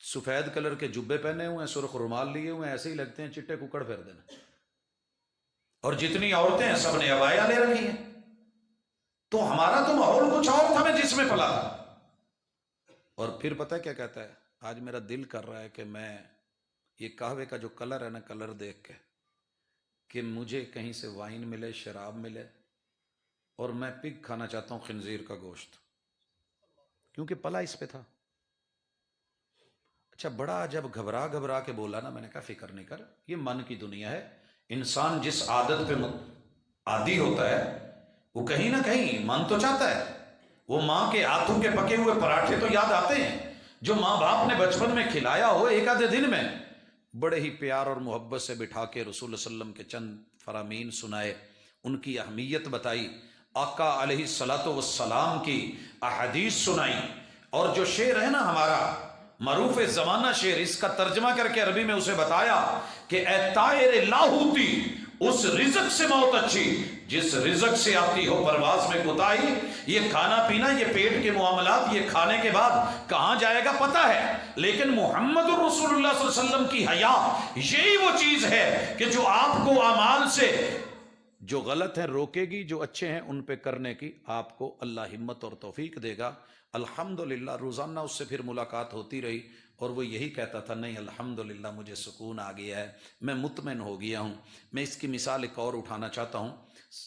سفید کلر کے جبے پہنے ہوئے ہیں، سرخ رومال لیے ہوئے ہیں، ایسے ہی لگتے ہیں چٹے ککڑ پھیر دینا. اور جتنی عورتیں ہیں سب نے عبایا لے رکھی ہیں. تو ہمارا تو ماحول کچھ اور تھا، میں جس میں پلا تھا. اور پھر پتہ ہے کیا کہتا ہے؟ آج میرا دل کر رہا ہے کہ میں یہ قہوے کا جو کلر ہے نا، کلر دیکھ کے کہ مجھے کہیں سے وائن ملے، شراب ملے، اور میں پگ کھانا چاہتا ہوں، خنزیر کا گوشت، کیونکہ پلا اس پہ تھا. اچھا بڑا جب گھبرا کے بولا نا، میں نے کہا فکر نہیں کر، یہ من کی دنیا ہے. انسان جس عادت پہ عادی ہوتا ہے وہ کہیں نہ کہیں من تو چاہتا ہے. وہ ماں کے ہاتھوں کے پکے ہوئے پراٹھے تو یاد آتے ہیں جو ماں باپ نے بچپن میں کھلایا ہو. ایک آدھے دن میں بڑے ہی پیار اور محبت سے بٹھا کے رسول اللہ صلی اللہ علیہ وسلم کے چند فرامین سنائے، ان کی اہمیت بتائی، آقا علیہ الصلاۃ والسلام کی احادیث سنائی. اور جو شعر ہے نا ہمارا معروف زمانہ شعر، اس کا ترجمہ کر کے عربی میں اسے بتایا کہ اے طائر لاہوتی، اس رزق سے موت اچھی جس رزق سے آتی ہو پرواز میں کوتاہی. یہ کھانا پینا، یہ پیٹ کے معاملات، یہ کھانے کے بعد کہاں جائے گا پتہ ہے، لیکن محمد الرسول اللہ صلی اللہ علیہ وسلم کی حیا یہی وہ چیز ہے کہ جو آپ کو اعمال سے جو غلط ہیں روکے گی، جو اچھے ہیں ان پہ کرنے کی آپ کو اللہ ہمت اور توفیق دے گا. الحمدللہ روزانہ اس سے پھر ملاقات ہوتی رہی اور وہ یہی کہتا تھا نہیں الحمدللہ مجھے سکون آ گیا ہے، میں مطمئن ہو گیا ہوں. میں اس کی مثال ایک اور اٹھانا چاہتا ہوں.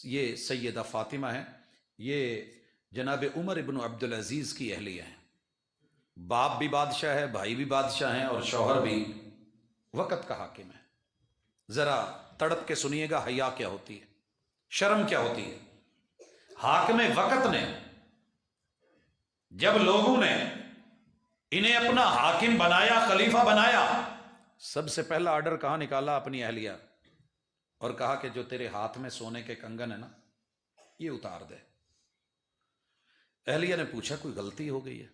یہ سیدہ فاطمہ ہیں، یہ جناب عمر ابن عبدالعزیز کی اہلیہ ہیں. باپ بھی بادشاہ ہے، بھائی بھی بادشاہ ہیں، اور شوہر بھی وقت کا حاکم ہے. ذرا تڑپ کے سنیے گا حیا کیا ہوتی ہے، شرم کیا ہوتی ہے. حاکم وقت نے جب لوگوں نے انہیں اپنا حاکم بنایا، خلیفہ بنایا، سب سے پہلا آرڈر کہاں نکالا؟ اپنی اہلیہ، اور کہا کہ جو تیرے ہاتھ میں سونے کے کنگن ہے نا یہ اتار دے. اہلیہ نے پوچھا کوئی غلطی ہو گئی ہے؟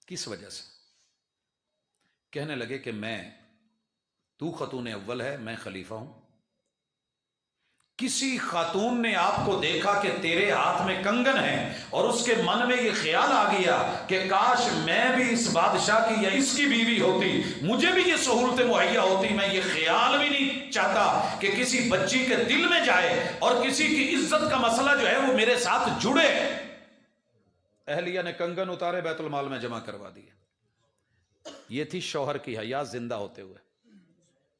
کس وجہ سے؟ کہنے لگے کہ تو خاتون اول ہے، میں خلیفہ ہوں. کسی خاتون نے آپ کو دیکھا کہ تیرے ہاتھ میں کنگن ہے اور اس کے من میں یہ خیال آ گیا کہ کاش میں بھی اس بادشاہ کی یا اس کی بیوی ہوتی، مجھے بھی یہ سہولتیں مہیا ہوتی. میں یہ خیال بھی نہیں چاہتا کہ کسی بچی کے دل میں جائے اور کسی کی عزت کا مسئلہ جو ہے وہ میرے ساتھ جڑے. اہلیہ نے کنگن اتارے، بیت المال میں جمع کروا دیے. یہ تھی شوہر کی حیا زندہ ہوتے ہوئے.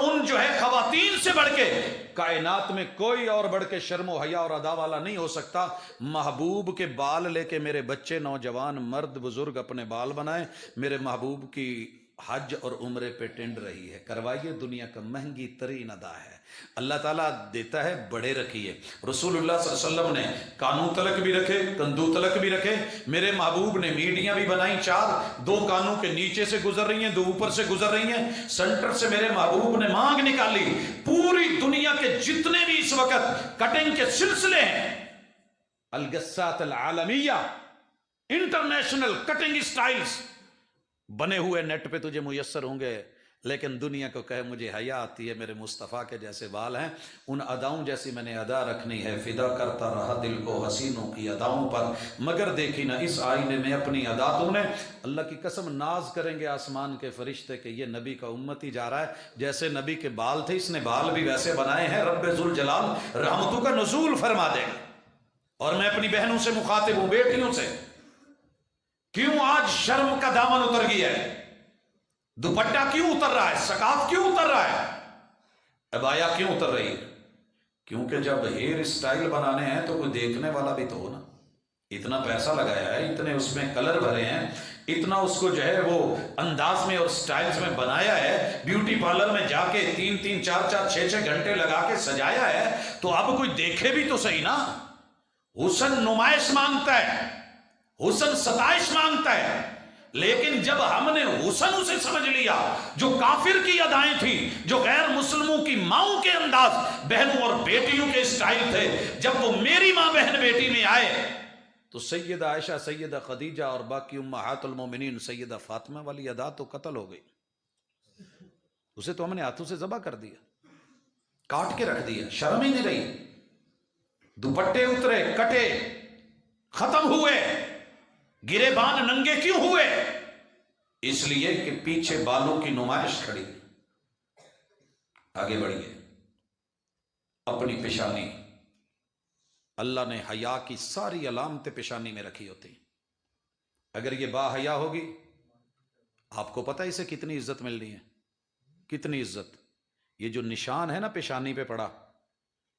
ان جو ہے خواتین سے بڑھ کے کائنات میں کوئی اور بڑھ کے شرم و حیا اور ادا والا نہیں ہو سکتا۔ محبوب کے بال لے کے میرے بچے، نوجوان، مرد، بزرگ اپنے بال بنائیں۔ میرے محبوب کی حج اور عمرے پہ ٹینڈ رہی ہے، کروائیے، دنیا کا مہنگی ترین ادا ہے۔ اللہ تعالیٰ دیتا ہے، بڑے رکھیے۔ رسول اللہ صلی اللہ علیہ وسلم نے کانوں تلک بھی رکھے، کندھوں تلک بھی رکھے۔ میرے محبوب نے میڈیاں بھی بنائیں 4، 2 کانوں کے نیچے سے گزر رہی ہیں، 2 اوپر سے گزر رہی ہیں۔ سینٹر سے میرے محبوب نے مانگ نکالی۔ پوری دنیا کے جتنے بھی اس وقت کٹنگ کے سلسلے ہیں، الگسات العالمیہ، انٹرنیشنل کٹنگ سٹائلز بنے ہوئے نیٹ پہ تجھے میسر ہوں گے، لیکن دنیا کو کہے مجھے حیا آتی ہے، میرے مصطفیٰ کے جیسے بال ہیں، ان اداؤں جیسی میں نے ادا رکھنی ہے۔ فدا کرتا رہا دل کو حسینوں کی اداؤں پر، مگر دیکھی نہ اس آئینے میں اپنی ادا تو نے۔ اللہ کی قسم ناز کریں گے آسمان کے فرشتے کہ یہ نبی کا امتی جا رہا ہے، جیسے نبی کے بال تھے اس نے بال بھی ویسے بنائے ہیں۔ رب ذوالجلال رحمتوں کا نزول فرما دے گا۔ اور میں اپنی بہنوں سے مخاطب ہوں، بیٹیوں سے، کیوں آج شرم کا دامن اتر گیا ہے؟ دوپٹہ کیوں اتر رہا ہے؟ سکاف کیوں اتر رہا ہے؟ عبایا کیوں اتر رہی ہے؟ کیونکہ جب ہیئر اسٹائل بنانے ہیں تو کوئی دیکھنے والا بھی تو ہو نا۔ اتنا پیسہ لگایا ہے، اتنے اس میں کلر بھرے ہیں، اتنا اس کو جو ہے وہ انداز میں اور سٹائلز میں بنایا ہے، بیوٹی پارلر میں جا کے 3-3 4-4 6-6 گھنٹے لگا کے سجایا ہے، تو اب کوئی دیکھے بھی تو صحیح نا۔ حسن نمائش مانگتا ہے، حسن ستائش مانگتا ہے، لیکن جب ہم نے حسن اسے سمجھ لیا جو کافر کی ادائیں تھیں، جو غیر مسلموں کی ماؤں کے انداز، بہنوں اور بیٹیوں کے اسٹائل تھے، جب وہ میری ماں بہن بیٹی میں آئے تو سیدہ عائشہ، سیدہ خدیجہ اور باقی امہات المومنین، سیدہ فاطمہ والی ادا تو قتل ہو گئی۔ اسے تو ہم نے ہاتھوں سے ذبح کر دیا، کاٹ کے رکھ دیا، شرم ہی نہیں رہی۔ دوپٹے اترے، کٹے، ختم ہوئے، گرے بان ننگے کیوں ہوئے؟ اس لیے کہ پیچھے بالوں کی نمائش کھڑی۔ آگے بڑھیے۔ اپنی پیشانی، اللہ نے حیا کی ساری علامتیں پیشانی میں رکھی ہوتی۔ اگر یہ با حیا ہوگی، آپ کو پتہ اسے کتنی عزت ملنی ہے، کتنی عزت۔ یہ جو نشان ہے نا پیشانی پہ پڑا،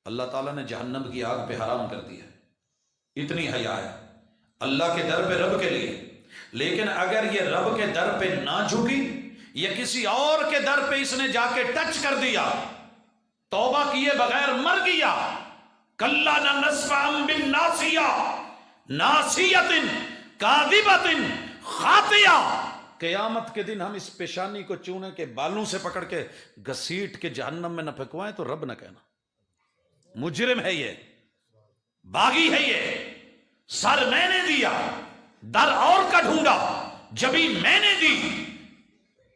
اللہ تعالیٰ نے جہنم کی آگ پہ حرام کر دیا ہے۔ اتنی حیا ہے اللہ کے در پہ، رب کے لیے۔ لیکن اگر یہ رب کے در پہ نہ جھکی، یا کسی اور کے در پہ اس نے جا کے ٹچ کر دیا، توبہ کیے بغیر مر گیا، کلا لنسفعا بالناصیہ ناصیۃ کاذبۃ خاطیہ، قیامت کے دن ہم اس پیشانی کو چونے کے بالوں سے پکڑ کے گھسیٹ کے جہنم میں نہ پھینکوائیں تو رب نہ کہنا مجرم ہے یہ، باغی ہے یہ، سر میں نے دیا، در اور کا ڈھونڈا، جبیں میں نے دی۔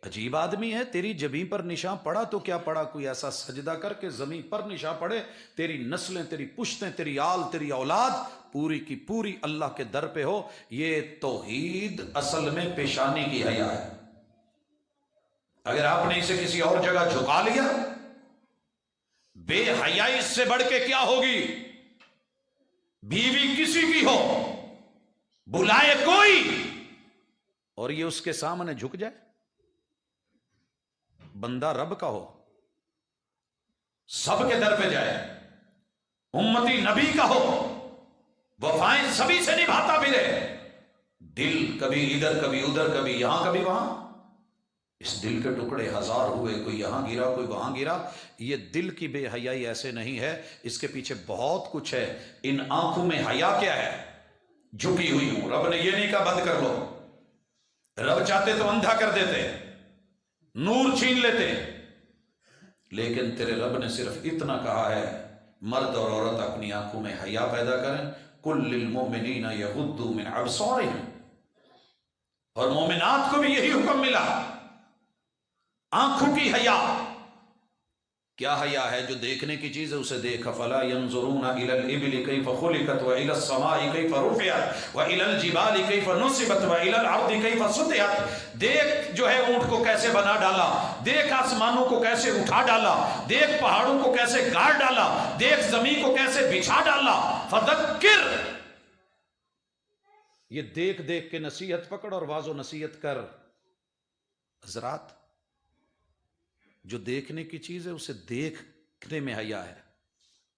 عجیب آدمی ہے، تیری جبیں پر نشان پڑا تو کیا پڑا، کوئی ایسا سجدہ کر کے زمین پر نشان پڑے، تیری نسلیں، تیری پشتیں، تیری آل، تیری اولاد پوری کی پوری اللہ کے در پہ ہو۔ یہ توحید اصل میں پیشانی کی حیا ہے۔ اگر آپ نے اسے کسی اور جگہ جھکا لیا، بے حیائی اس سے بڑھ کے کیا ہوگی؟ بیوی کسی کی ہو، بلائے کوئی، اور یہ اس کے سامنے جھک جائے، بندہ رب کا ہو، سب کے در پہ جائے، امتی نبی کا ہو، وفائیں سبھی سے نبھاتا بھی رہے، دل کبھی ادھر کبھی ادھر، کبھی یہاں کبھی وہاں، اس دل کے ٹکڑے ہزار ہوئے، کوئی یہاں گرا کوئی وہاں گرا۔ یہ دل کی بے حیائی ایسے نہیں ہے، اس کے پیچھے بہت کچھ ہے۔ ان آنکھوں میں حیا کیا ہے؟ جھکی ہوئی ہوں۔ رب نے یہ نہیں کہا بند کر لو، رب چاہتے تو اندھا کر دیتے، نور چھین لیتے، لیکن تیرے رب نے صرف اتنا کہا ہے مرد اور عورت اپنی آنکھوں میں حیا پیدا کریں، کل للمؤمنین یغضوا من ابصارہم، اور مومنات کو بھی یہی حکم ملا، آنکھوں کی حیا۔ کیا حیا ہے؟ جو دیکھنے کی چیز ہے اسے دیکھ۔ فلا ينظرون الى الابل كيف خلقت والى السماء كيف رفعت والى الجبال كيف نصبت والى الارض كيف سطحت۔ دیکھ جو ہے اونٹ کو کیسے بنا ڈالا، دیکھ آسمانوں کو کیسے اٹھا ڈالا، دیکھ پہاڑوں کو کیسے گاڑ ڈالا، دیکھ زمین کو کیسے بچھا ڈالا۔ فذکر، یہ دیکھ دیکھ کے نصیحت پکڑ اور واضح نصیحت کر۔ حضرات، جو دیکھنے کی چیز ہے اسے دیکھنے میں حیا ہے،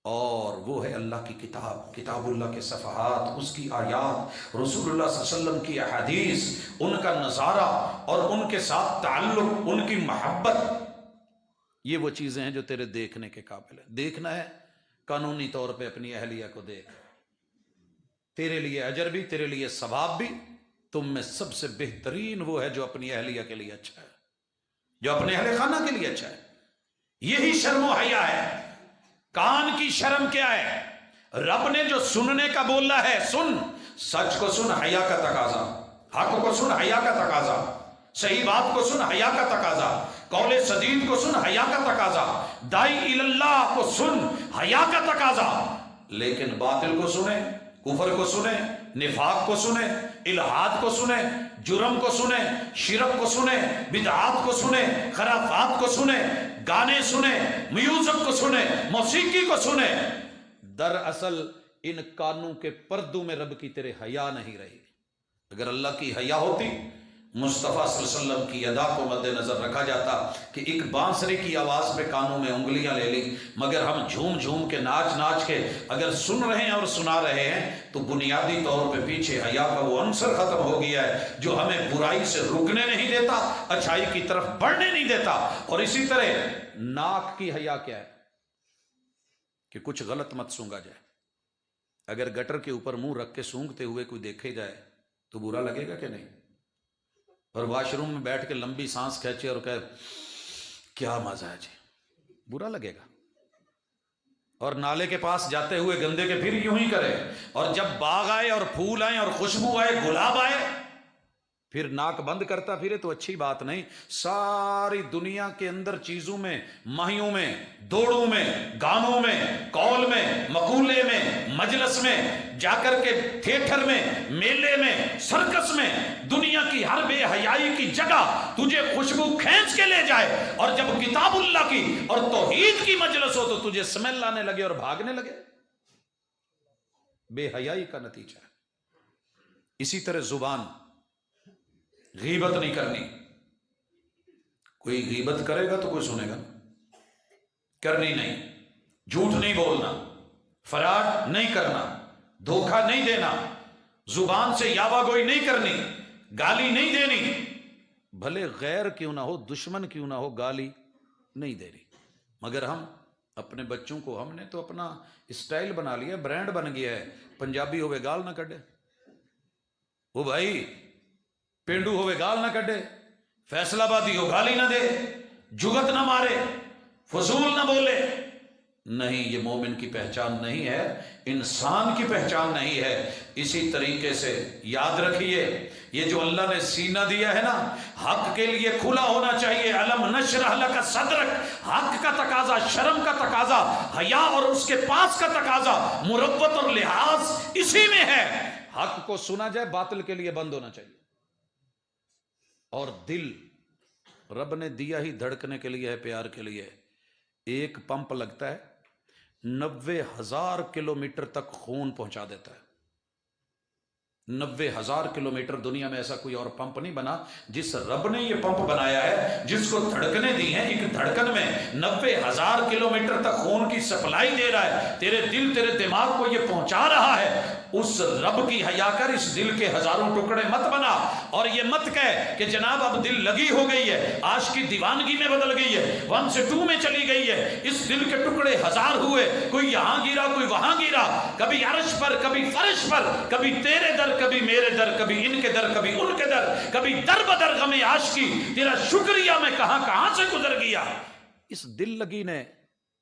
اور وہ ہے اللہ کی کتاب، کتاب اللہ کے صفحات، اس کی آیات، رسول اللہ صلی اللہ علیہ وسلم کی احادیث، ان کا نظارہ اور ان کے ساتھ تعلق، ان کی محبت، یہ وہ چیزیں ہیں جو تیرے دیکھنے کے قابل ہیں۔ دیکھنا ہے قانونی طور پہ اپنی اہلیہ کو دیکھ، تیرے لیے اجر بھی، تیرے لیے ثواب بھی۔ تم میں سب سے بہترین وہ ہے جو اپنی اہلیہ کے لیے اچھا ہے، جو اپنے اہل خانہ کے لیے اچھا ہے۔ یہی شرم و حیا ہے۔ کان کی شرم کیا ہے؟ رب نے جو سننے کا بولا ہے سن، سچ کو سن، حیا کا تقاضا، حق کو سن، حیا کا تقاضا، صحیح بات کو سن، حیا کا تقاضا، قول سدید کو سن، حیا کا تقاضا، دائی اللہ کو سن، حیا کا تقاضا۔ لیکن باطل کو سنے، کفر کو سنے، نفاق کو سنے، الہاد کو سنے، جرم کو سنے، شرک کو سنے، بدعات کو سنے، خرافات کو سنے، گانے سنے، میوزک کو سنے، موسیقی کو سنے۔ دراصل ان کانوں کے پردوں میں رب کی تیرے حیا نہیں رہی۔ اگر اللہ کی حیا ہوتی، مصطفیٰ صلی اللہ علیہ وسلم کی ادا کو مد نظر رکھا جاتا کہ ایک بانسری کی آواز پہ کانوں میں انگلیاں لے لی، مگر ہم جھوم جھوم کے ناچ ناچ کے اگر سن رہے ہیں اور سنا رہے ہیں تو بنیادی طور پہ پیچھے حیا کا وہ عنصر ختم ہو گیا ہے جو ہمیں برائی سے رکنے نہیں دیتا، اچھائی کی طرف بڑھنے نہیں دیتا۔ اور اسی طرح ناک کی حیا کیا ہے کہ کچھ غلط مت سونگا جائے۔ اگر گٹر کے اوپر منہ رکھ کے سونگتے ہوئے کوئی دیکھے جائے تو برا لگے گا کہ نہیں؟ اور واش روم میں بیٹھ کے لمبی سانس کھینچے اور کہے کیا مزہ ہے جی، برا لگے گا۔ اور نالے کے پاس جاتے ہوئے گندے کے پھر یوں ہی کرے، اور جب باغ آئے اور پھول آئے اور خوشبو آئے، گلاب آئے، پھر ناک بند کرتا پھرے تو اچھی بات نہیں۔ ساری دنیا کے اندر چیزوں میں، ماہیوں میں، دوڑوں میں، گانوں میں، قول میں، مقولے میں، مجلس میں، جا کر کے تھیٹر میں، میلے میں، سرکس میں، دنیا کی ہر بے حیائی کی جگہ تجھے خوشبو کھینچ کے لے جائے، اور جب کتاب اللہ کی اور توحید کی مجلس ہو تو تجھے اسمیل آنے لگے اور بھاگنے لگے۔ بے حیائی کا نتیجہ ہے۔ اسی طرح زبان، غیبت نہیں کرنی۔ کوئی غیبت کرے گا تو کوئی سنے گا، کرنی نہیں۔ جھوٹ نہیں بولنا، فراڈ نہیں کرنا، دھوکہ نہیں دینا، زبان سے یاوہ گوئی نہیں کرنی، گالی نہیں دینی، بھلے غیر کیوں نہ ہو، دشمن کیوں نہ ہو، گالی نہیں دینی۔ مگر ہم اپنے بچوں کو، ہم نے تو اپنا اسٹائل بنا لیا، برانڈ بن گیا ہے، پنجابی ہوئے گال نہ کڈے، وہ بھائی پینڈو ہوئے گال نہ کڈے، فیصلہ آبادی ہو گالی نہ دے، جگت نہ مارے، فضول نہ بولے۔ نہیں، یہ مومن کی پہچان نہیں ہے، انسان کی پہچان نہیں ہے۔ اسی طریقے سے یاد رکھیے، یہ جو اللہ نے سینہ دیا ہے نا، حق کے لیے کھلا ہونا چاہیے۔ علم نشرح لک صدرک، حق کا تقاضا، شرم کا تقاضا، حیا اور اس کے پاس کا تقاضا، مروت اور لحاظ اسی میں ہے۔ حق کو سنا جائے، باطل کے لیے بند ہونا چاہیے۔ اور دل رب نے دیا ہی دھڑکنے کے لیے ہے، پیار کے لیے۔ ایک پمپ لگتا ہے، 90,000 کلومیٹر تک خون پہنچا دیتا ہے۔ 90,000 کلومیٹر۔ دنیا میں ایسا کوئی اور پمپ نہیں بنا۔ جس رب نے یہ پمپ بنایا ہے، جس کو دھڑکنے دی ہیں، ایک دھڑکن میں 90,000 کلومیٹر تک خون کی سپلائی دے رہا ہے، تیرے دل، تیرے دماغ کو یہ پہنچا رہا ہے۔ اس رب کی حیا کر، اس دل کے ہزاروں ٹکڑے مت بنا، اور یہ مت کہہ کہ جناب اب دل لگی ہو گئی ہے، عاشق کی دیوانگی میں بدل گئی ہے، 1 سے 2 میں چلی گئی ہے۔ اس دل کے ٹکڑے ہزار ہوئے، کوئی یہاں گرا، کوئی وہاں گرا، کبھی عرش پر، کبھی فرش پر، کبھی تیرے در، کبھی میرے در، کبھی ان کے در، کبھی ان کے در، کبھی در بدر غم عاشقی، تیرا شکریہ میں کہاں کہاں سے گزر گیا۔ اس دل لگی نے،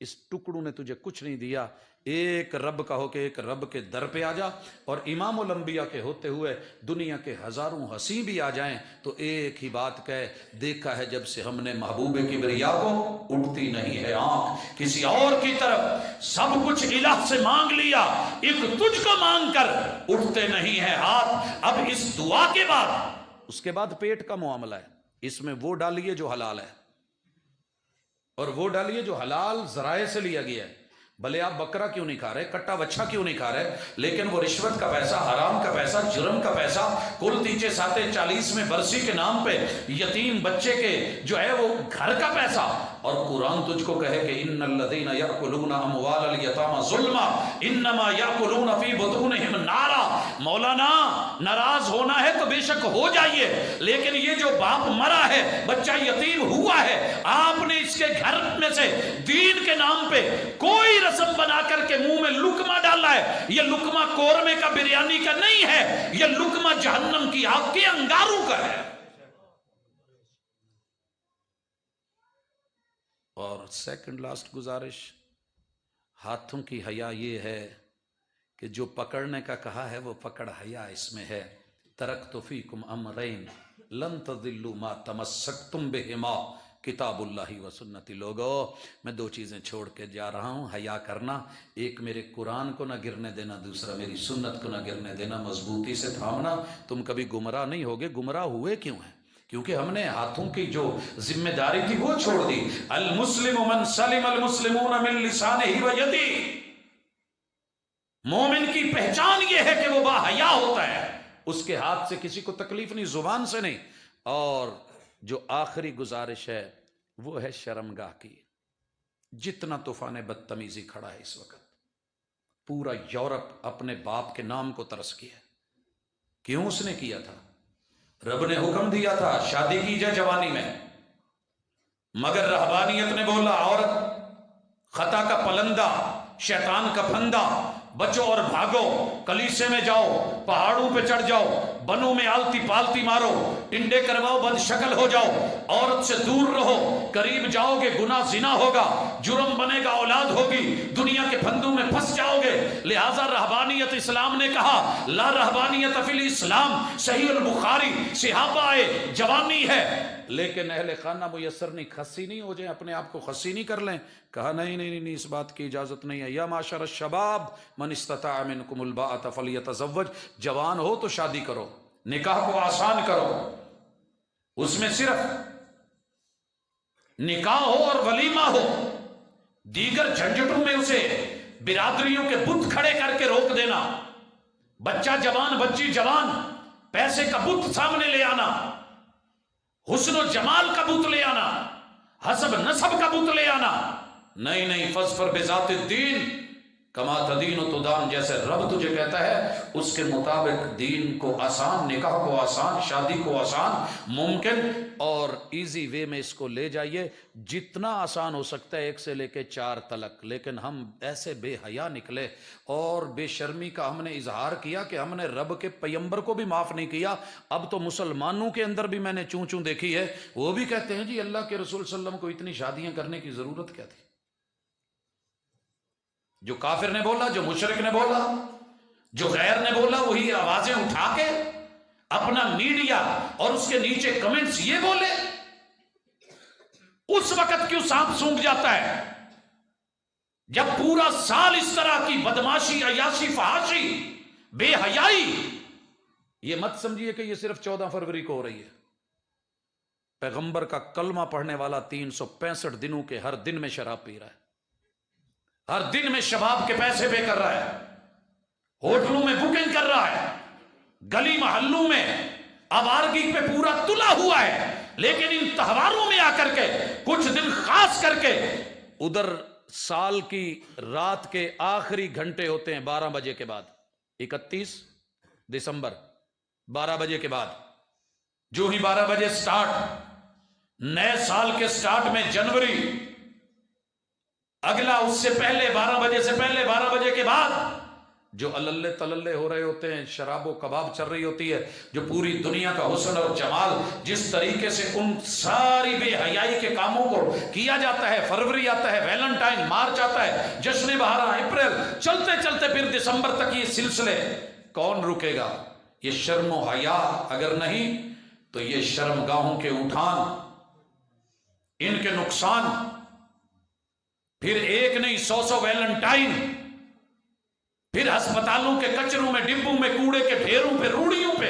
اس ٹکڑوں نے تجھے کچھ نہیں دیا۔ ایک رب کا ہو کے ایک رب کے در پہ آ جا، اور امام الانبیاء کے ہوتے ہوئے دنیا کے ہزاروں ہنسی بھی آ جائیں تو ایک ہی بات کہے، دیکھا ہے جب سے ہم نے محبوب کبریا کو، اٹھتی نہیں ہے آنکھ کسی اور کی طرف، سب کچھ الہ سے مانگ لیا، ایک تجھ کو مانگ کر اٹھتے نہیں ہے ہاتھ۔ اب اس دعا کے بعد، اس کے بعد پیٹ کا معاملہ ہے۔ اس میں وہ ڈالیے جو حلال ہے، اور وہ ڈالیے جو حلال ذرائع سے لیا گیا ہے۔ بھلے آپ بکرا کیوں نہیں کھا رہے، کٹا بچہ کیوں نہیں کھا رہے، لیکن وہ رشوت کا پیسہ، حرام کا پیسہ، جرم کا پیسہ، کل تیچے ساتے 40ویں برسی کے نام پہ یتیم بچے کے جو ہے وہ گھر کا پیسہ، اور قرآن تجھ کو کہے کہ ان الذین یاکلون اموال الیتامی ظلما انما یاکلون فی بطونہم نارا۔ مولانا ناراض ہونا ہے تو بے شک ہو جائیے، لیکن یہ جو باپ مرا ہے، بچہ یتیم ہوا ہے، آپ نے اس کے گھر میں سے دین کے نام پہ کوئی رسم بنا کر کے منہ میں لقمہ ڈالا ہے، یہ لقمہ قورمے کا، بریانی کا نہیں ہے، یہ لقمہ جہنم کی آگ کے انگاروں کا ہے۔ اور سیکنڈ لاسٹ گزارش، ہاتھوں کی حیا یہ ہے کہ جو پکڑنے کا کہا ہے وہ پکڑ حیا اس میں ہے۔ ترکت فیکم امرین لن تضلوا ما تمسکتم بہما کتاب اللہ و سنتی۔ لوگو میں 2 چیزیں چھوڑ کے جا رہا ہوں، حیا کرنا، ایک میرے قرآن کو نہ گرنے دینا، دوسرا میری سنت کو نہ گرنے دینا، مضبوطی سے تھامنا، تم کبھی گمراہ نہیں ہوگے۔ گمراہ ہوئے کیوں ہیں؟ کیونکہ ہم نے ہاتھوں کی جو ذمہ داری تھی وہ چھوڑ دی۔ المسلم من سلم المسلمون من لسانہ و یدہ، مومن کی پہچان یہ ہے کہ وہ با حیا ہوتا ہے، اس کے ہاتھ سے کسی کو تکلیف نہیں، زبان سے نہیں۔ اور جو آخری گزارش ہے وہ ہے شرمگاہ کی۔ جتنا طوفان بدتمیزی کھڑا ہے اس وقت، پورا یورپ اپنے باپ کے نام کو ترس کیا۔ کیوں اس نے کیا تھا؟ رب نے حکم دیا تھا شادی کی جائے جوانی میں، مگر رہبانیت نے بولا عورت خطا کا پلندہ، شیطان کا پھندہ، بچو اور بھاگو، کلیسے میں جاؤ، پہاڑوں پہ چڑھ جاؤ، بنوں میں آلتی پالتی مارو، ٹنڈے کرواؤ، بد شکل ہو جاؤ، عورت سے دور رہو، قریب جاؤ گے گناہ زنا ہوگا، جرم بنے گا، اولاد ہوگی، دنیا کے پھندوں میں پھنس جاؤ گے۔ لہٰذا رہبانیت، اسلام نے کہا لا رہبانیت فی الاسلام، صحیح البخاری، صحابہ آئے، جوانی ہے، لیکن اہل خانہ میسر نہیں، خسی نہیں ہو جائیں، اپنے آپ کو خسی نہیں کر لیں۔ کہا نہیں، اس بات کی اجازت نہیں ہے۔ یا معاشر الشباب من استطاع منکم الباءۃ فلیتزوج، جوان ہو تو شادی کرو، نکاح کو آسان کرو، اس میں صرف نکاح ہو اور ولیمہ ہو، دیگر جھنجھٹوں میں اسے برادریوں کے بت کھڑے کر کے روک دینا، بچہ جوان، بچی جوان، پیسے کا بت سامنے لے آنا، حسن و جمال کا بت لے آنا، حسب نسب کا بت لے آنا، نہیں، فاظفر بذات الدین کما تدین و تدان، جیسے رب تجھے کہتا ہے اس کے مطابق دین کو آسان، نکاح کو آسان، شادی کو آسان، ممکن اور ایزی وے میں اس کو لے جائیے، جتنا آسان ہو سکتا ہے 1 سے لے کے 4 تلک۔ لیکن ہم ایسے بے حیا نکلے اور بے شرمی کا ہم نے اظہار کیا کہ ہم نے رب کے پیغمبر کو بھی معاف نہیں کیا۔ اب تو مسلمانوں کے اندر بھی میں نے چوں دیکھی ہے، وہ بھی کہتے ہیں جی اللہ کے رسول صلی اللہ علیہ وسلم کو اتنی شادیاں کرنے کی ضرورت کیا تھی؟ جو کافر نے بولا، جو مشرک نے بولا، جو غیر نے بولا، وہی آوازیں اٹھا کے اپنا میڈیا اور اس کے نیچے کمنٹس یہ بولے۔ اس وقت کیوں سانپ سونکھ جاتا ہے جب پورا سال اس طرح کی بدماشی، عیاشی، فحاشی، بے حیائی؟ یہ مت سمجھیے کہ یہ صرف 14 فروری کو ہو رہی ہے۔ پیغمبر کا کلمہ پڑھنے والا 365 دنوں کے ہر دن میں شراب پی رہا ہے، ہر دن میں شباب کے پیسے پے کر رہا ہے، ہوٹلوں میں بکنگ کر رہا ہے، گلی محلوں میں آوارگی پہ پورا تلا ہوا ہے، لیکن ان تہواروں میں آ کر کے کچھ دن خاص کر کے ادھر سال کی رات کے آخری گھنٹے ہوتے ہیں 12 بجے کے بعد، 31 دسمبر 12 بجے کے بعد، جو ہی 12 بجے سٹارٹ، نئے سال کے سٹارٹ میں جنوری، اگلا اس سے پہلے 12 بجے سے پہلے 12 بجے کے بعد جو اللہ تللے ہو رہے ہوتے ہیں، شراب و کباب چل رہی ہوتی ہے، جو پوری دنیا کا حسن اور جمال جس طریقے سے ان ساری بے حیائی کے کاموں کو کیا جاتا ہے، فروری آتا ہے، ویلنٹائن، مارچ آتا ہے، جشن بہارا، اپریل، چلتے چلتے پھر دسمبر تک یہ سلسلے، کون رکے گا؟ یہ شرم و حیا اگر نہیں تو یہ شرمگاہوں کے اٹھان، ان کے نقصان، پھر ایک نہیں 100 ویلنٹائن، پھر ہسپتالوں کے کچروں میں، ڈبوں میں، کوڑے کے ڈھیروں پہ، روڑیوں پہ،